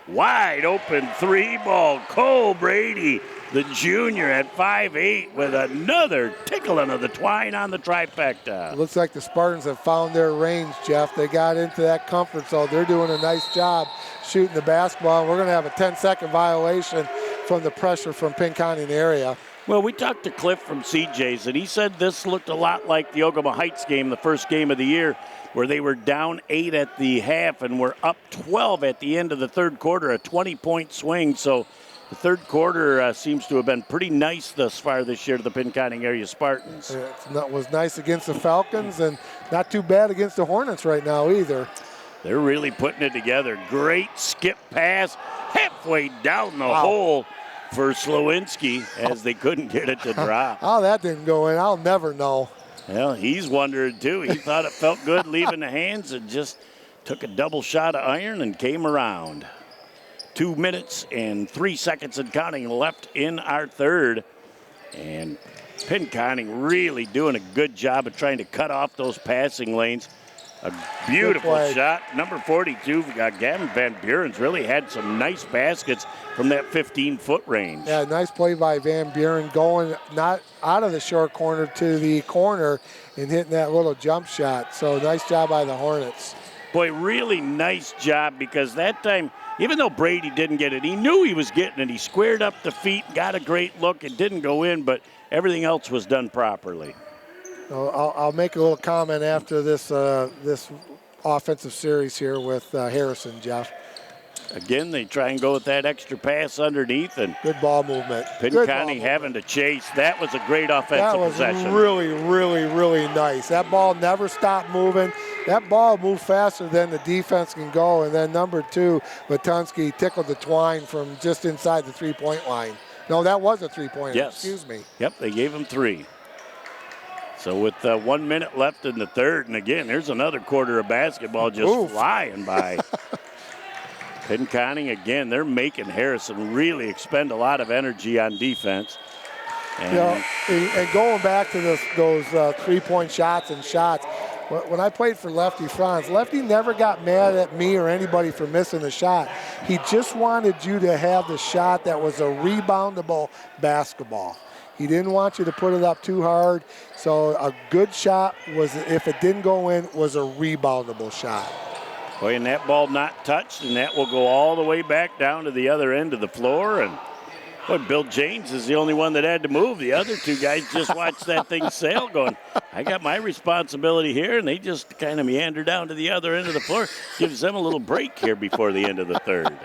Wide open three ball. Cole Brady, the junior at 5'8", with another tickling of the twine on the trifecta. Looks like the Spartans have found their range, Jeff. They got into that comfort zone. They're doing a nice job shooting the basketball. We're going to have a 10-second violation from the pressure from Pinconning area. Well, we talked to Cliff from CJ's, and he said this looked a lot like the Ogama Heights game, the first game of the year, where they were down 8 at the half and were up 12 at the end of the third quarter, a 20-point swing. So the third quarter seems to have been pretty nice thus far this year to the Pinconning area Spartans. It was nice against the Falcons and not too bad against the Hornets right now either. They're really putting it together. Great skip pass halfway down the hole for Slowinski as they couldn't get it to drop. Oh, that didn't go in. I'll never know. Well, he's wondering too. He thought it felt good leaving the hands and just took a double shot of iron and came around. 2 minutes and 3 seconds and counting left in our third. And Pinconning really doing a good job of trying to cut off those passing lanes. A beautiful shot. Number 42, Gavin Van Buren's really had some nice baskets from that 15-foot range. Yeah, nice play by Van Buren going not out of the short corner to the corner and hitting that little jump shot. So nice job by the Hornets. Boy, really nice job because that time, even though Brady didn't get it, he knew he was getting it. He squared up the feet, got a great look. It didn't go in, but everything else was done properly. I'll make a little comment after this this offensive series here with Harrison, Jeff. Again, they try and go with that extra pass underneath. And good ball movement. Pinconning having to chase. That was a great offensive possession. That was really, really, really nice. That ball never stopped moving. That ball moved faster than the defense can go. And then number 2, Latunski tickled the twine from just inside the three-point line. No, that was a three-pointer. Yes. Excuse me. Yep, they gave him 3. So with 1 minute left in the third, and again, there's another quarter of basketball just flying by. Pinconning, again, they're making Harrison really expend a lot of energy on defense. And, and going back to those three-point shots, when I played for Lefty Franz, Lefty never got mad at me or anybody for missing a shot. He just wanted you to have the shot that was a reboundable basketball. He didn't want you to put it up too hard. So a good shot was, if it didn't go in, was a reboundable shot. Boy, and that ball not touched, and that will go all the way back down to the other end of the floor. And boy, Bill James is the only one that had to move. The other two guys just watched that thing sail going, I got my responsibility here, and they just kind of meander down to the other end of the floor. Gives them a little break here before the end of the third.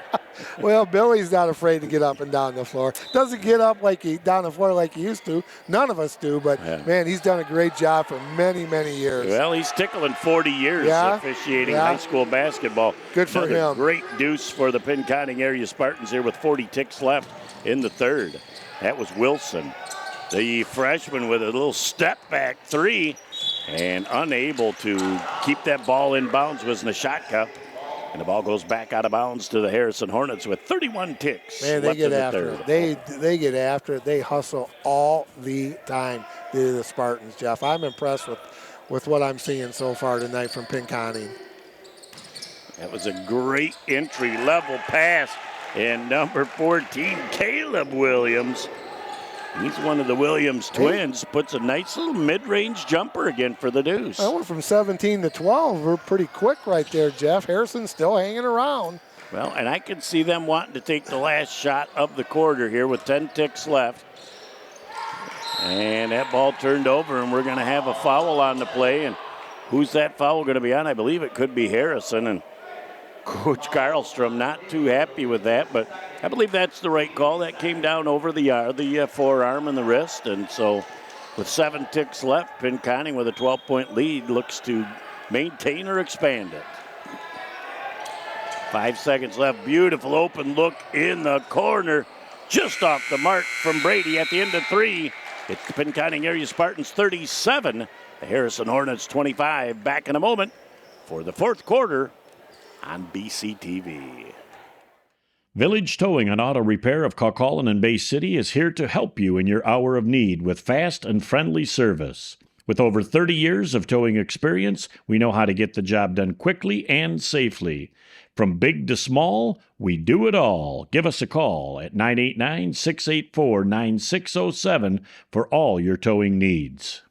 Well, Billy's not afraid to get up and down the floor. Doesn't get up down the floor like he used to. None of us do, but, man, he's done a great job for many, many years. Well, he's tickling 40 years officiating high school basketball. Good for him. Great deuce for the Pinconning area Spartans here with 40 ticks left in the third. That was Wilson, the freshman, with a little step back 3, and unable to keep that ball in bounds was Nishatka. And the ball goes back out of bounds to the Harrison Hornets with 31 ticks. Man, they get after it. They get after it. They hustle all the time, the Spartans, Jeff. I'm impressed with what I'm seeing so far tonight from Pinconning. That was a great entry-level pass. And number 14, Caleb Williams. He's one of the Williams twins. Puts a nice little mid-range jumper again for the deuce. I went from 17 to 12. We're pretty quick right there, Jeff. Harrison's still hanging around. Well, and I can see them wanting to take the last shot of the quarter here with 10 ticks left. And that ball turned over, and we're going to have a foul on the play. And who's that foul going to be on? I believe it could be Harrison. And Coach Karlstrom not too happy with that, but I believe that's the right call. That came down over the forearm and the wrist, and so with 7 ticks left, Pinconning with a 12-point lead looks to maintain or expand it. 5 seconds left. Beautiful open look in the corner, just off the mark from Brady at the end of 3. It's the Pinconning area Spartans 37, the Harrison Hornets 25. Back in a moment for the fourth quarter on BCTV. Village Towing and Auto Repair of Kaukaulin and Bay City is here to help you in your hour of need with fast and friendly service. With over 30 years of towing experience, we know how to get the job done quickly and safely. From big to small, we do it all. Give us a call at 989-684-9607 for all your towing needs.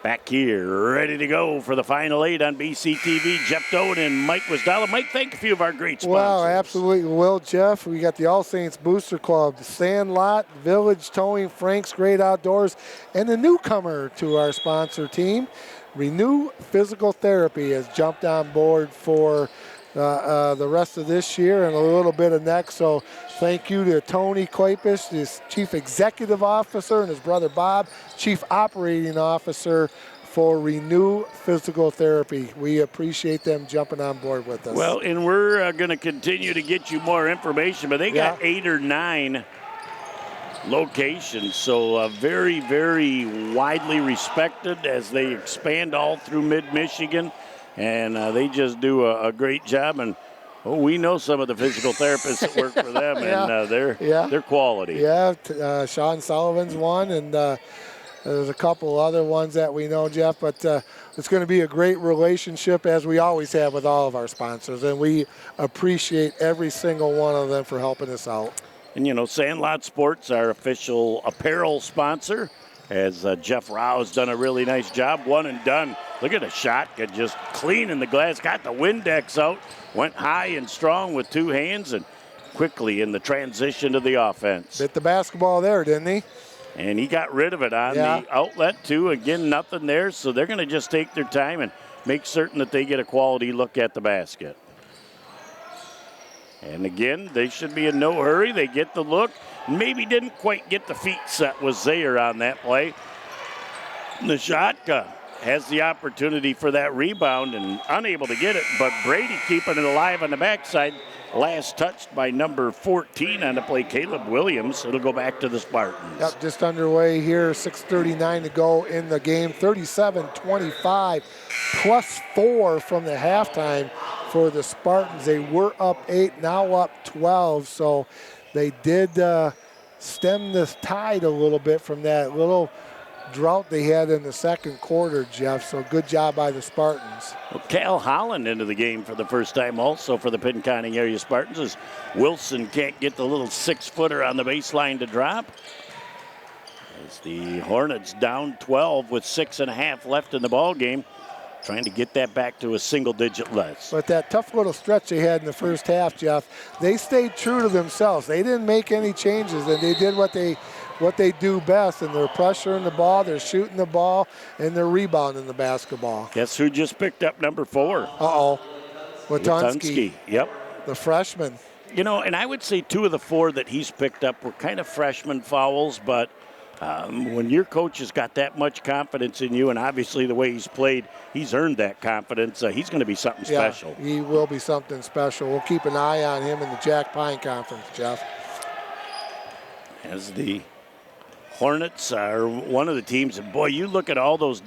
Back here, ready to go for the Final 8 on BCTV. Jeff Doan and Mike Wisdala. Mike, thank a few of our great sponsors. Wow, absolutely. Well, Jeff, we got the All Saints Booster Club, the Sandlot, Village Towing, Frank's Great Outdoors, and the newcomer to our sponsor team, Renew Physical Therapy, has jumped on board for the rest of this year and a little bit of next. So thank you to Tony Klaipish, his Chief Executive Officer, and his brother Bob, Chief Operating Officer for Renew Physical Therapy. We appreciate them jumping on board with us. Well, and we're going to continue to get you more information, but they got 8 or 9 locations, so very, very widely respected as they expand all through mid-Michigan. And they just do a great job. And, we know some of the physical therapists that work for them, and they're quality. Yeah, Sean Sullivan's one, and there's a couple other ones that we know, Jeff. But it's going to be a great relationship, as we always have with all of our sponsors. And we appreciate every single one of them for helping us out. And, Sandlot Sports, our official apparel sponsor, as Jeff Rowe's done a really nice job. One and done. Look at the shot, just cleaning the glass, got the Windex out, went high and strong with 2 hands, and quickly in the transition to the offense. Hit the basketball there, didn't he? And he got rid of it on the outlet, too. Again, nothing there, so they're going to just take their time and make certain that they get a quality look at the basket. And again, they should be in no hurry. They get the look. Maybe didn't quite get the feet set with Zayer on that play. Nishatka has the opportunity for that rebound and unable to get it, but Brady keeping it alive on the backside. Last touched by number 14 on the play, Caleb Williams. It'll go back to the Spartans. Yep, just underway here, 6:39 to go in the game, 37-25, +4 from the halftime for the Spartans. They were up 8, now up 12, so they did stem this tide a little bit from that little drought they had in the second quarter, Jeff, so good job by the Spartans. Well, Cal Holland into the game for the first time also for the Pinconning area Spartans as Wilson can't get the little 6-footer on the baseline to drop. As the Hornets down 12 with 6.5 left in the ball game, trying to get that back to a single-digit less. But that tough little stretch they had in the first half, Jeff, they stayed true to themselves. They didn't make any changes, and they did what they do best, and they're pressuring the ball, they're shooting the ball, and they're rebounding the basketball. Guess who just picked up number 4? Latunski. Yep. The freshman. You know, and I would say 2 of the 4 that he's picked up were kind of freshman fouls, but when your coach has got that much confidence in you, and obviously the way he's played, he's earned that confidence, he's going to be something special. Yeah, he will be something special. We'll keep an eye on him in the Jack Pine Conference, Jeff. As the Hornets are one of the teams, and boy, you look at all those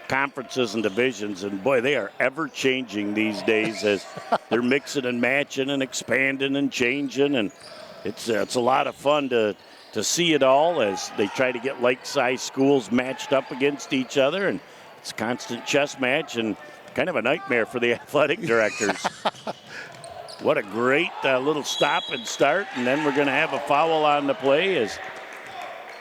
conferences and divisions, and boy, they are ever changing these days as they're mixing and matching and expanding and changing, and it's a lot of fun to see it all as they try to get like-sized schools matched up against each other, and it's a constant chess match and kind of a nightmare for the athletic directors. What a great little stop and start, and then we're going to have a foul on the play as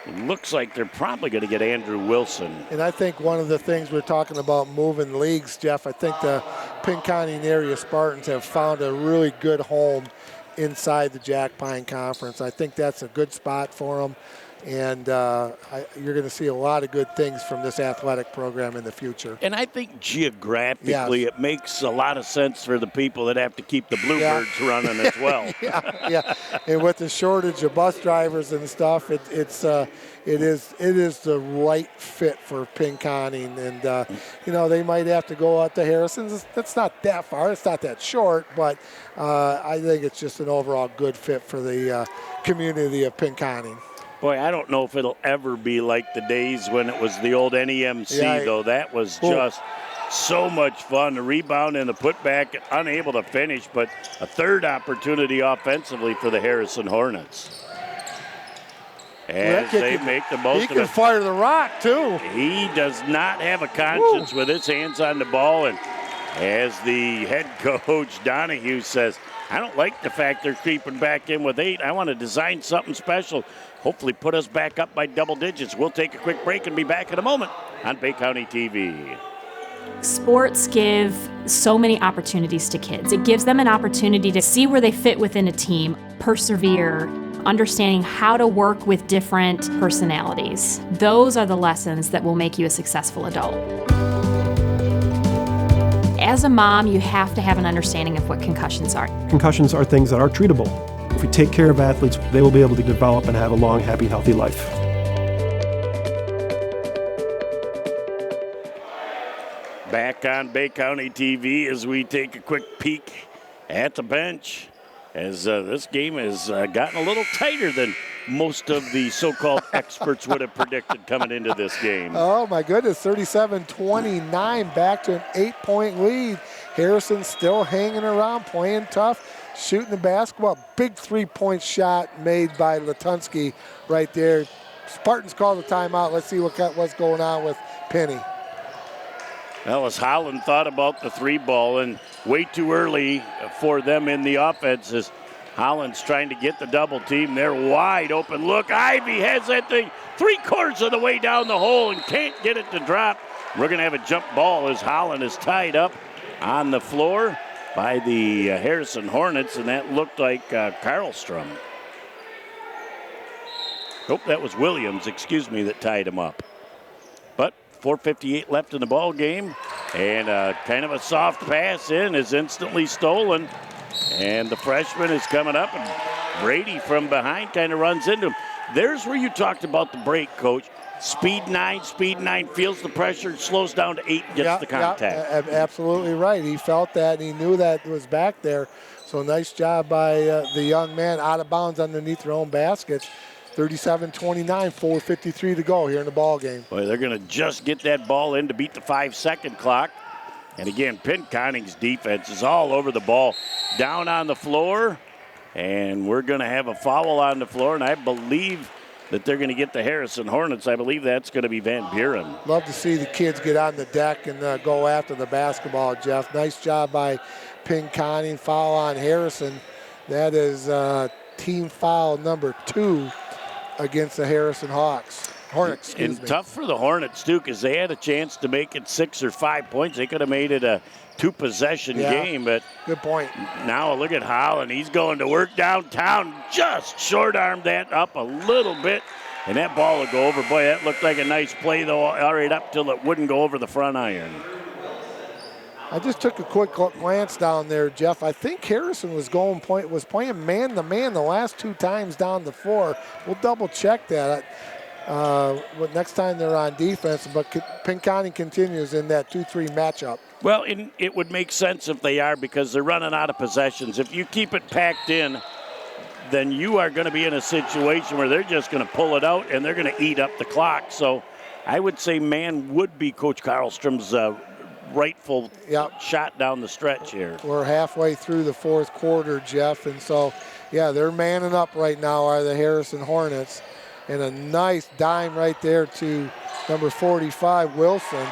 it looks like they're probably going to get Andrew Wilson. And I think one of the things we're talking about moving leagues, Jeff, I think the Pinconning area Spartans have found a really good home inside the Jack Pine Conference. I think that's a good spot for them. And you're going to see a lot of good things from this athletic program in the future. And I think geographically it makes a lot of sense for the people that have to keep the Bluebirds running as well. yeah. And with the shortage of bus drivers and stuff, it is the right fit for Pinconning. And, they might have to go out to Harrison's. That's not that far. It's not that short. But I think it's just an overall good fit for the community of Pinconning. Boy, I don't know if it'll ever be like the days when it was the old NEMC, though. That was just so much fun. The rebound and the putback, unable to finish, but a third opportunity offensively for the Harrison Hornets. As they make the most of it. He can fire the rock, too. He does not have a conscience with his hands on the ball. And as the head coach, Donahue, says, I don't like the fact they're creeping back in with 8. I want to design something special. Hopefully put us back up by double digits. We'll take a quick break and be back in a moment on Bay County TV. Sports give so many opportunities to kids. It gives them an opportunity to see where they fit within a team, persevere, understanding how to work with different personalities. Those are the lessons that will make you a successful adult. As a mom, you have to have an understanding of what concussions are. Concussions are things that are treatable. If we take care of athletes, they will be able to develop and have a long, happy, healthy life. Back on Bay County TV as we take a quick peek at the bench, as this game has gotten a little tighter than most of the so-called experts would have predicted coming into this game. Oh, my goodness, 37-29, back to an 8-point lead. Harrison still hanging around, playing tough, shooting the basketball. Big three-point shot made by Latunski right there. Spartans called the timeout. Let's see what's going on with Penny. Well, as Holland thought about the 3-ball, and way too early for them in the offense as Holland's trying to get the double team. They're wide open. Look, Ivy has that thing 3/4 of the way down the hole and can't get it to drop. We're going to have a jump ball as Holland is tied up on the floor by the Harrison Hornets, and that looked like Karlstrom. Nope, that was Williams, that tied him up. But 4:58 left in the ball game, and kind of a soft pass in is instantly stolen. And the freshman is coming up, and Brady from behind kind of runs into him. There's where you talked about the break, Coach. Speed 9 feels the pressure, slows down to 8, gets the contact. Yeah, absolutely right. He felt that, and he knew that it was back there. So nice job by the young man, out of bounds underneath their own baskets. 37-29, 4:53 to go here in the ball game. Boy, they're going to just get that ball in to beat the 5-second clock. And again, Pinconning's defense is all over the ball. Down on the floor, and we're going to have a foul on the floor, and I believe that they're going to get the Harrison Hornets. I believe that's going to be Van Buren. Love to see the kids get on the deck and go after the basketball, Jeff. Nice job by Pinconning. Foul on Harrison. That is team foul number 2 against the Harrison Hornets. And tough for the Hornets, too, because they had a chance to make it 6 or 5 points. They could have made it a 2-possession game. But good point. Now look at Holland. He's going to work downtown. Just short-armed that up a little bit, and that ball will go over. Boy, that looked like a nice play, though, all right up till it wouldn't go over the front iron. I just took a quick glance down there, Jeff. I think Harrison was playing man-to-man the last 2 times down the floor. We'll double-check that. Next time they're on defense, but Pinconning continues in that 2-3 matchup. Well, it would make sense if they are, because they're running out of possessions. If you keep it packed in, then you are going to be in a situation where they're just going to pull it out and they're going to eat up the clock. So I would say man would be Coach Karlstrom's rightful shot down the stretch here. We're halfway through the 4th quarter, Jeff, and so, yeah, they're manning up right now, are the Harrison Hornets. And a nice dime right there to number 45, Wilson.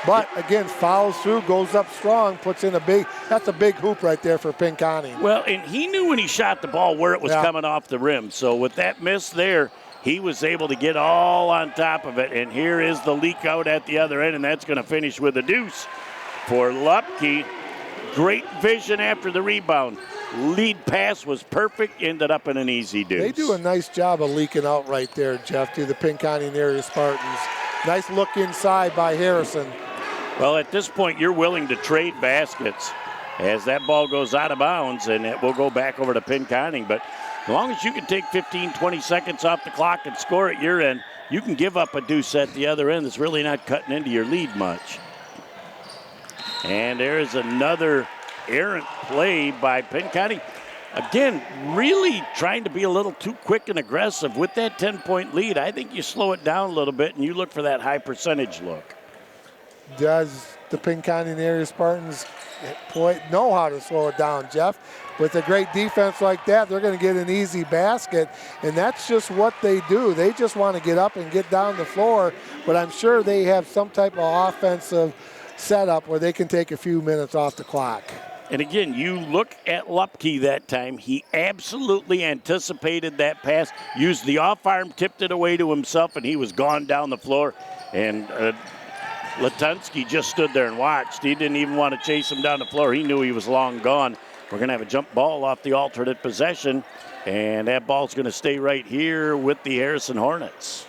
But, again, follows through, goes up strong, puts in that's a big hoop right there for Pinconning. Well, and he knew when he shot the ball where it was coming off the rim. So with that miss there, he was able to get all on top of it. And here is the leak out at the other end, and that's going to finish with a deuce for Lupke. Great vision after the rebound. Lead pass was perfect, ended up in an easy deuce. They do a nice job of leaking out right there, Jeff, to the Pinconning area Spartans. Nice look inside by Harrison. Well, at this point, you're willing to trade baskets as that ball goes out of bounds, and it will go back over to Pinconning. But as long as you can take 15, 20 seconds off the clock and score at your end, you can give up a deuce at the other end that's really not cutting into your lead much. And there is another errant play by Pinconning. Again, really trying to be a little too quick and aggressive with that 10-point lead. I think you slow it down a little bit and you look for that high percentage look. Does the Pinconning area Spartans know how to slow it down, Jeff? With a great defense like that, they're going to get an easy basket, and that's just what they do. They just want to get up and get down the floor, but I'm sure they have some type of offensive setup where they can take a few minutes off the clock. And again, you look at Lupke that time. He absolutely anticipated that pass, used the off arm, tipped it away to himself, and he was gone down the floor. And Latunsky just stood there and watched. He didn't even want to chase him down the floor. He knew he was long gone. We're going to have a jump ball off the alternate possession, and that ball's going to stay right here with the Harrison Hornets.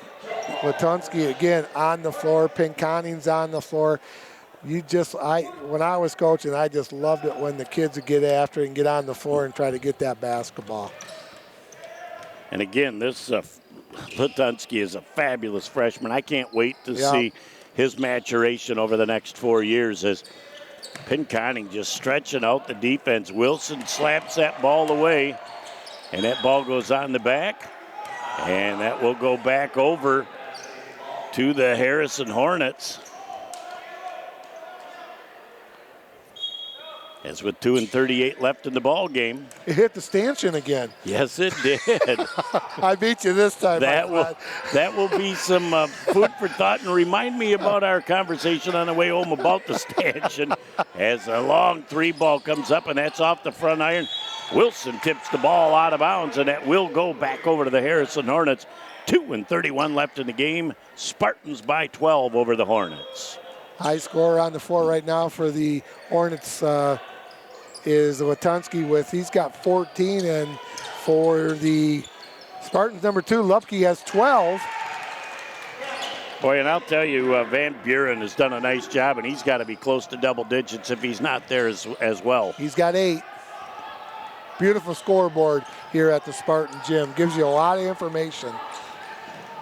Latunsky again on the floor. Pinconning's on the floor. When I was coaching, I just loved it when the kids would get after it and get on the floor and try to get that basketball. And again, this Latunsky is a fabulous freshman. I can't wait to see his maturation over the next 4 years as Pinconning just stretching out the defense. Wilson slaps that ball away, and that ball goes on the back, and that will go back over to the Harrison Hornets. As with 2:38 left in the ball game. It hit the stanchion again. Yes, it did. I beat you this time. That will be some food for thought, and remind me about our conversation on the way home about the stanchion. As a long 3 ball comes up, and that's off the front iron. Wilson tips the ball out of bounds, and that will go back over to the Harrison Hornets. 2:31 left in the game. Spartans by 12 over the Hornets. High scorer on the floor right now for the Hornets is Latunsky he's got 14, and for the Spartans, number 2, Lupke has 12. Boy, and I'll tell you, Van Buren has done a nice job, and he's got to be close to double digits if he's not there as well. He's got 8. Beautiful scoreboard here at the Spartan Gym. Gives you a lot of information.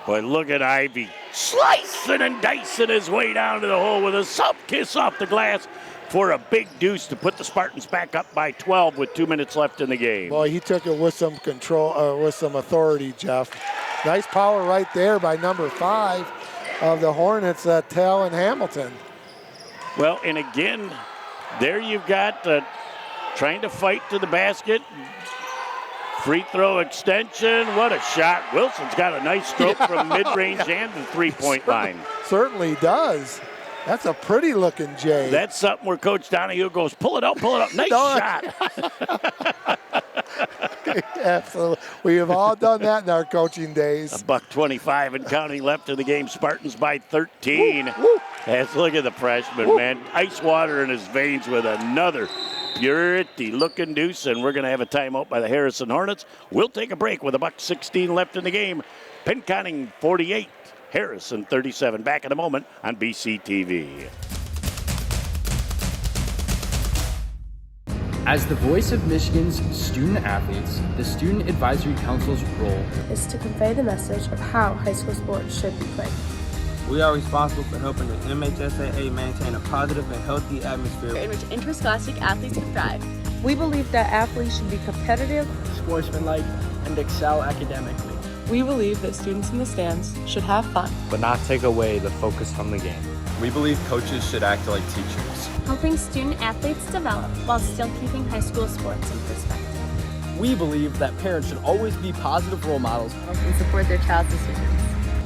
Boy, look at Ivy slicing and dicing his way down to the hole with a sub-kiss off the glass for a big deuce to put the Spartans back up by 12 with 2 minutes left in the game. Boy, he took it with some control, with some authority, Jeff. Nice power right there by number 5 of the Hornets, Talon Hamilton. Well, and again, there you've got trying to fight to the basket. Free throw extension. What a shot. Wilson's got a nice stroke from mid-range and the three-point line. Certainly does. That's a pretty looking J. That's something where Coach Donahue goes, pull it up, pull it up. Nice shot. Absolutely. We have all done that in our coaching days. $1.25 and counting left in the game. Spartans by 13. Woo, woo. Let's look at the freshman, man. Ice water in his veins with another purity-looking deuce, and we're going to have a timeout by the Harrison Hornets. We'll take a break with $1.16 left in the game. Pinconning 48, Harrison 37. Back in a moment on BCTV. As the voice of Michigan's student athletes, the Student Advisory Council's role is to convey the message of how high school sports should be played. We are responsible for helping the MHSAA maintain a positive and healthy atmosphere in which interscholastic athletes can thrive. We believe that athletes should be competitive, sportsmanlike, and excel academically. We believe that students in the stands should have fun, but not take away the focus from the game. We believe coaches should act like teachers, helping student athletes develop while still keeping high school sports in perspective. We believe that parents should always be positive role models and support their child's decisions.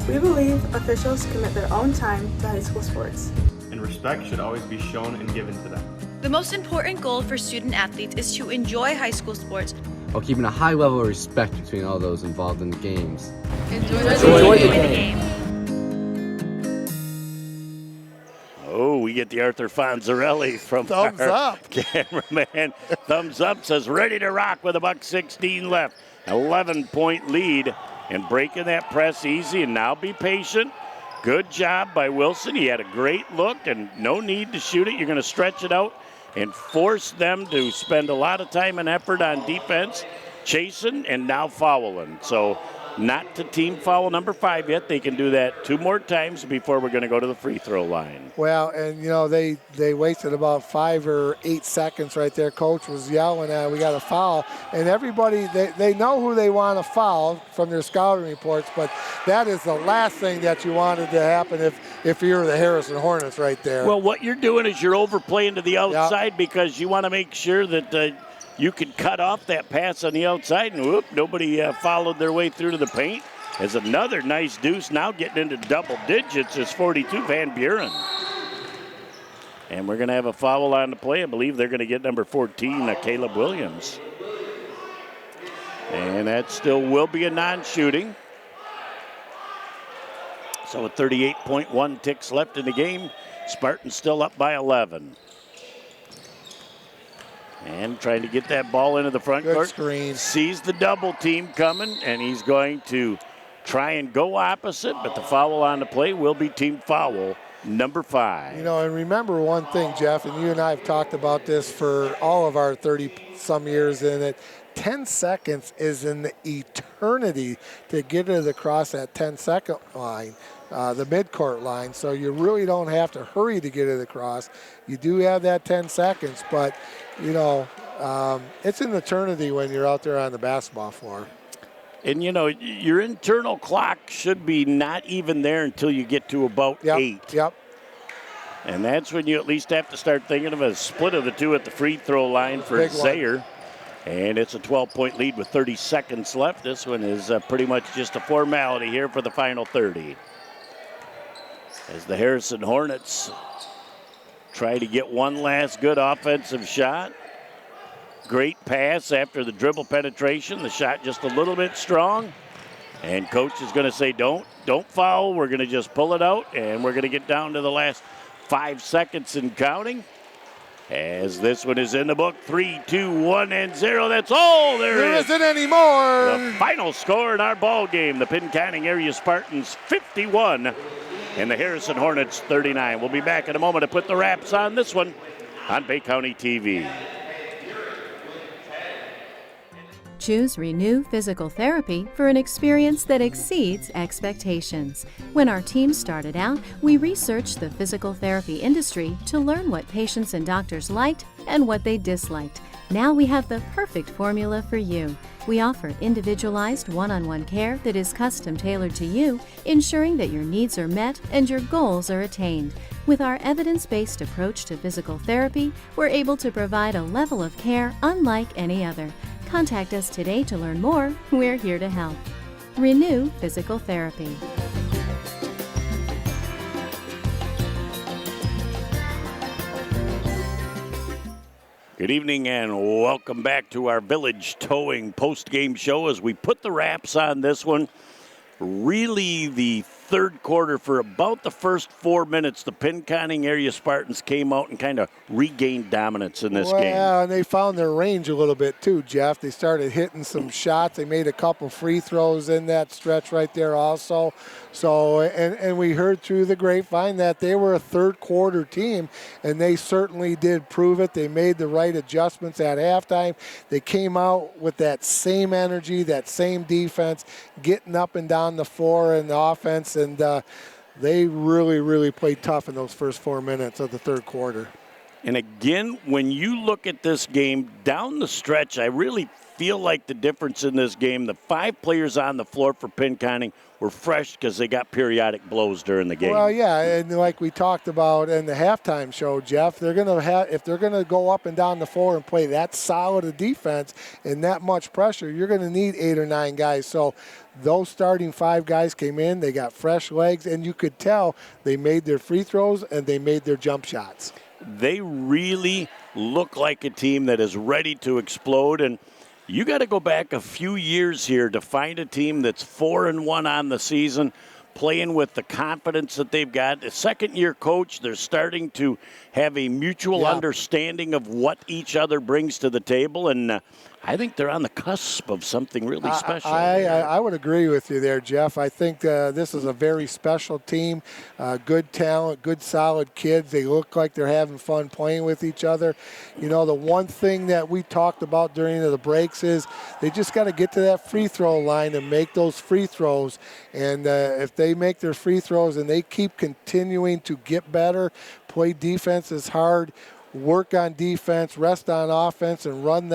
We believe officials commit their own time to high school sports, and respect should always be shown and given to them. The most important goal for student athletes is to enjoy high school sports while keeping a high level of respect between all those involved in the games. Enjoy the game. Oh, we get the Arthur Fonzarelli from Thumbs up. Cameraman. Thumbs up, says ready to rock with $1.16 left. 11-point lead and breaking that press easy, and now be patient. Good job by Wilson. He had a great look and no need to shoot it. You're going to stretch it out and force them to spend a lot of time and effort on defense, chasing and now fouling. So not to team foul number 5 yet. They can do that 2 more times before we're going to go to the free throw line. Well, and, you know, they wasted about 5 or 8 seconds right there. Coach was yelling at, we got a foul. And everybody, they know who they want to foul from their scouting reports, but that is the last thing that you wanted to happen if you're the Harrison Hornets right there. Well, what you're doing is you're overplaying to the outside because you want to make sure that you could cut off that pass on the outside, and whoop, nobody followed their way through to the paint. As another nice deuce, now getting into double digits is 42, Van Buren. And we're going to have a foul on the play. I believe they're going to get number 14, Caleb Williams. And that still will be a non-shooting. So with 38.1 ticks left in the game, Spartans still up by 11. And trying to get that ball into the front court. Screen. Sees the double team coming, and he's going to try and go opposite, but the foul on the play will be team foul number 5. You know, and remember one thing, Jeff, and you and I have talked about this for all of our 30-some years in it. 10 seconds is an eternity to get it across that 10-second line, the midcourt line. So you really don't have to hurry to get it across. You do have that 10 seconds, but, you know, it's an eternity when you're out there on the basketball floor. And, you know, your internal clock should be not even there until you get to about 8. Yep. And that's when you at least have to start thinking of a split of the 2 at the free throw line for Zaire. And it's a 12-point lead with 30 seconds left. This one is pretty much just a formality here for the final 30. As the Harrison Hornets try to get one last good offensive shot. Great pass after the dribble penetration. The shot just a little bit strong. And coach is going to say, don't foul. We're going to just pull it out, and we're going to get down to the last 5 seconds and counting. As this one is in the book, 3, 2, 1, and 0. That's all there is. Isn't anymore. The final score in our ball game, the Pinconning area Spartans 51 and the Harrison Hornets 39. We'll be back in a moment to put the wraps on this one on Bay County TV. Choose Renew Physical Therapy for an experience that exceeds expectations. When our team started out, we researched the physical therapy industry to learn what patients and doctors liked and what they disliked. Now we have the perfect formula for you. We offer individualized one-on-one care that is custom tailored to you, ensuring that your needs are met and your goals are attained. With our evidence-based approach to physical therapy, we're able to provide a level of care unlike any other. Contact us today to learn more. We're here to help. Renew Physical Therapy. Good evening and welcome back to our Village Towing post-game show as we put the wraps on this one. Really the third quarter, for about the first 4 minutes, the Pinconning area Spartans came out and kind of regained dominance in this game. Well, and they found their range a little bit too, Jeff. They started hitting some shots. They made a couple free throws in that stretch right there also. So, and we heard through the grapevine that they were a third quarter team, and they certainly did prove it. They made the right adjustments at halftime. They came out with that same energy, that same defense, getting up and down the floor in the offense, and they really played tough in those first 4 minutes of the third quarter. And again, when you look at this game down the stretch, I really feel like the difference in this game, the 5 players on the floor for Pinconning were fresh because they got periodic blows during the game. Well, yeah, and like we talked about in the halftime show, Jeff, they're going to have, if they're going to go up and down the floor and play that solid a defense and that much pressure, you're going to need 8 or 9 guys. So those starting 5 guys came in, they got fresh legs, and you could tell they made their free throws and they made their jump shots. They really look like a team that is ready to explode, and you got to go back a few years here to find a team that's 4-1 on the season, playing with the confidence that they've got. A second-year coach, they're starting to have a mutual understanding of what each other brings to the table, and I think they're on the cusp of something really special. I would agree with you there, Jeff. I think this is a very special team, good talent, good solid kids. They look like they're having fun playing with each other. You know, the one thing that we talked about during the breaks is they just got to get to that free throw line and make those free throws. And if they make their free throws and they keep continuing to get better, play defense as hard, work on defense, rest on offense, and run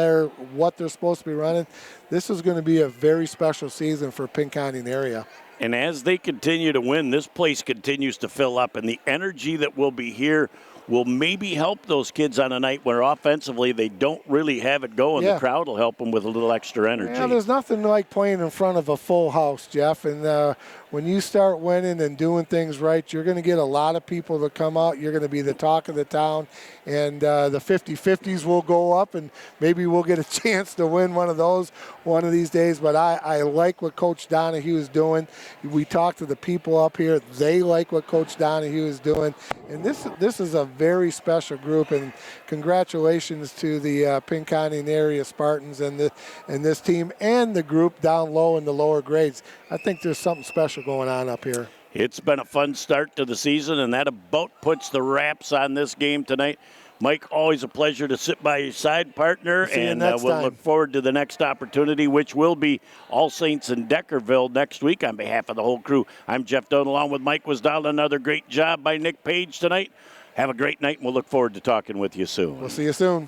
what they're supposed to be running, this is going to be a very special season for Pinconning area. And as they continue to win, this place continues to fill up, and the energy that will be here will maybe help those kids on a night where offensively they don't really have it going. Yeah. The crowd will help them with a little extra energy. Yeah, there's nothing like playing in front of a full house, Jeff. And when you start winning and doing things right, you're going to get a lot of people to come out. You're going to be the talk of the town. And the 50-50s will go up, and maybe we'll get a chance to win one of those one of these days. But I like what Coach Donahue is doing. We talked to the people up here. They like what Coach Donahue is doing. And this is a very special group, and congratulations to the Pinconning area Spartans and this team and the group down low in the lower grades. I think there's something special going on up here. It's been a fun start to the season, and that about puts the wraps on this game tonight. Mike, always a pleasure to sit by your side, partner, and we'll look forward to the next opportunity, which will be All Saints in Deckerville next week. On behalf of the whole crew, I'm Jeff Doan, along with Mike Wisdal. Another great job by Nick Page tonight. Have a great night, and we'll look forward to talking with you soon. We'll see you soon.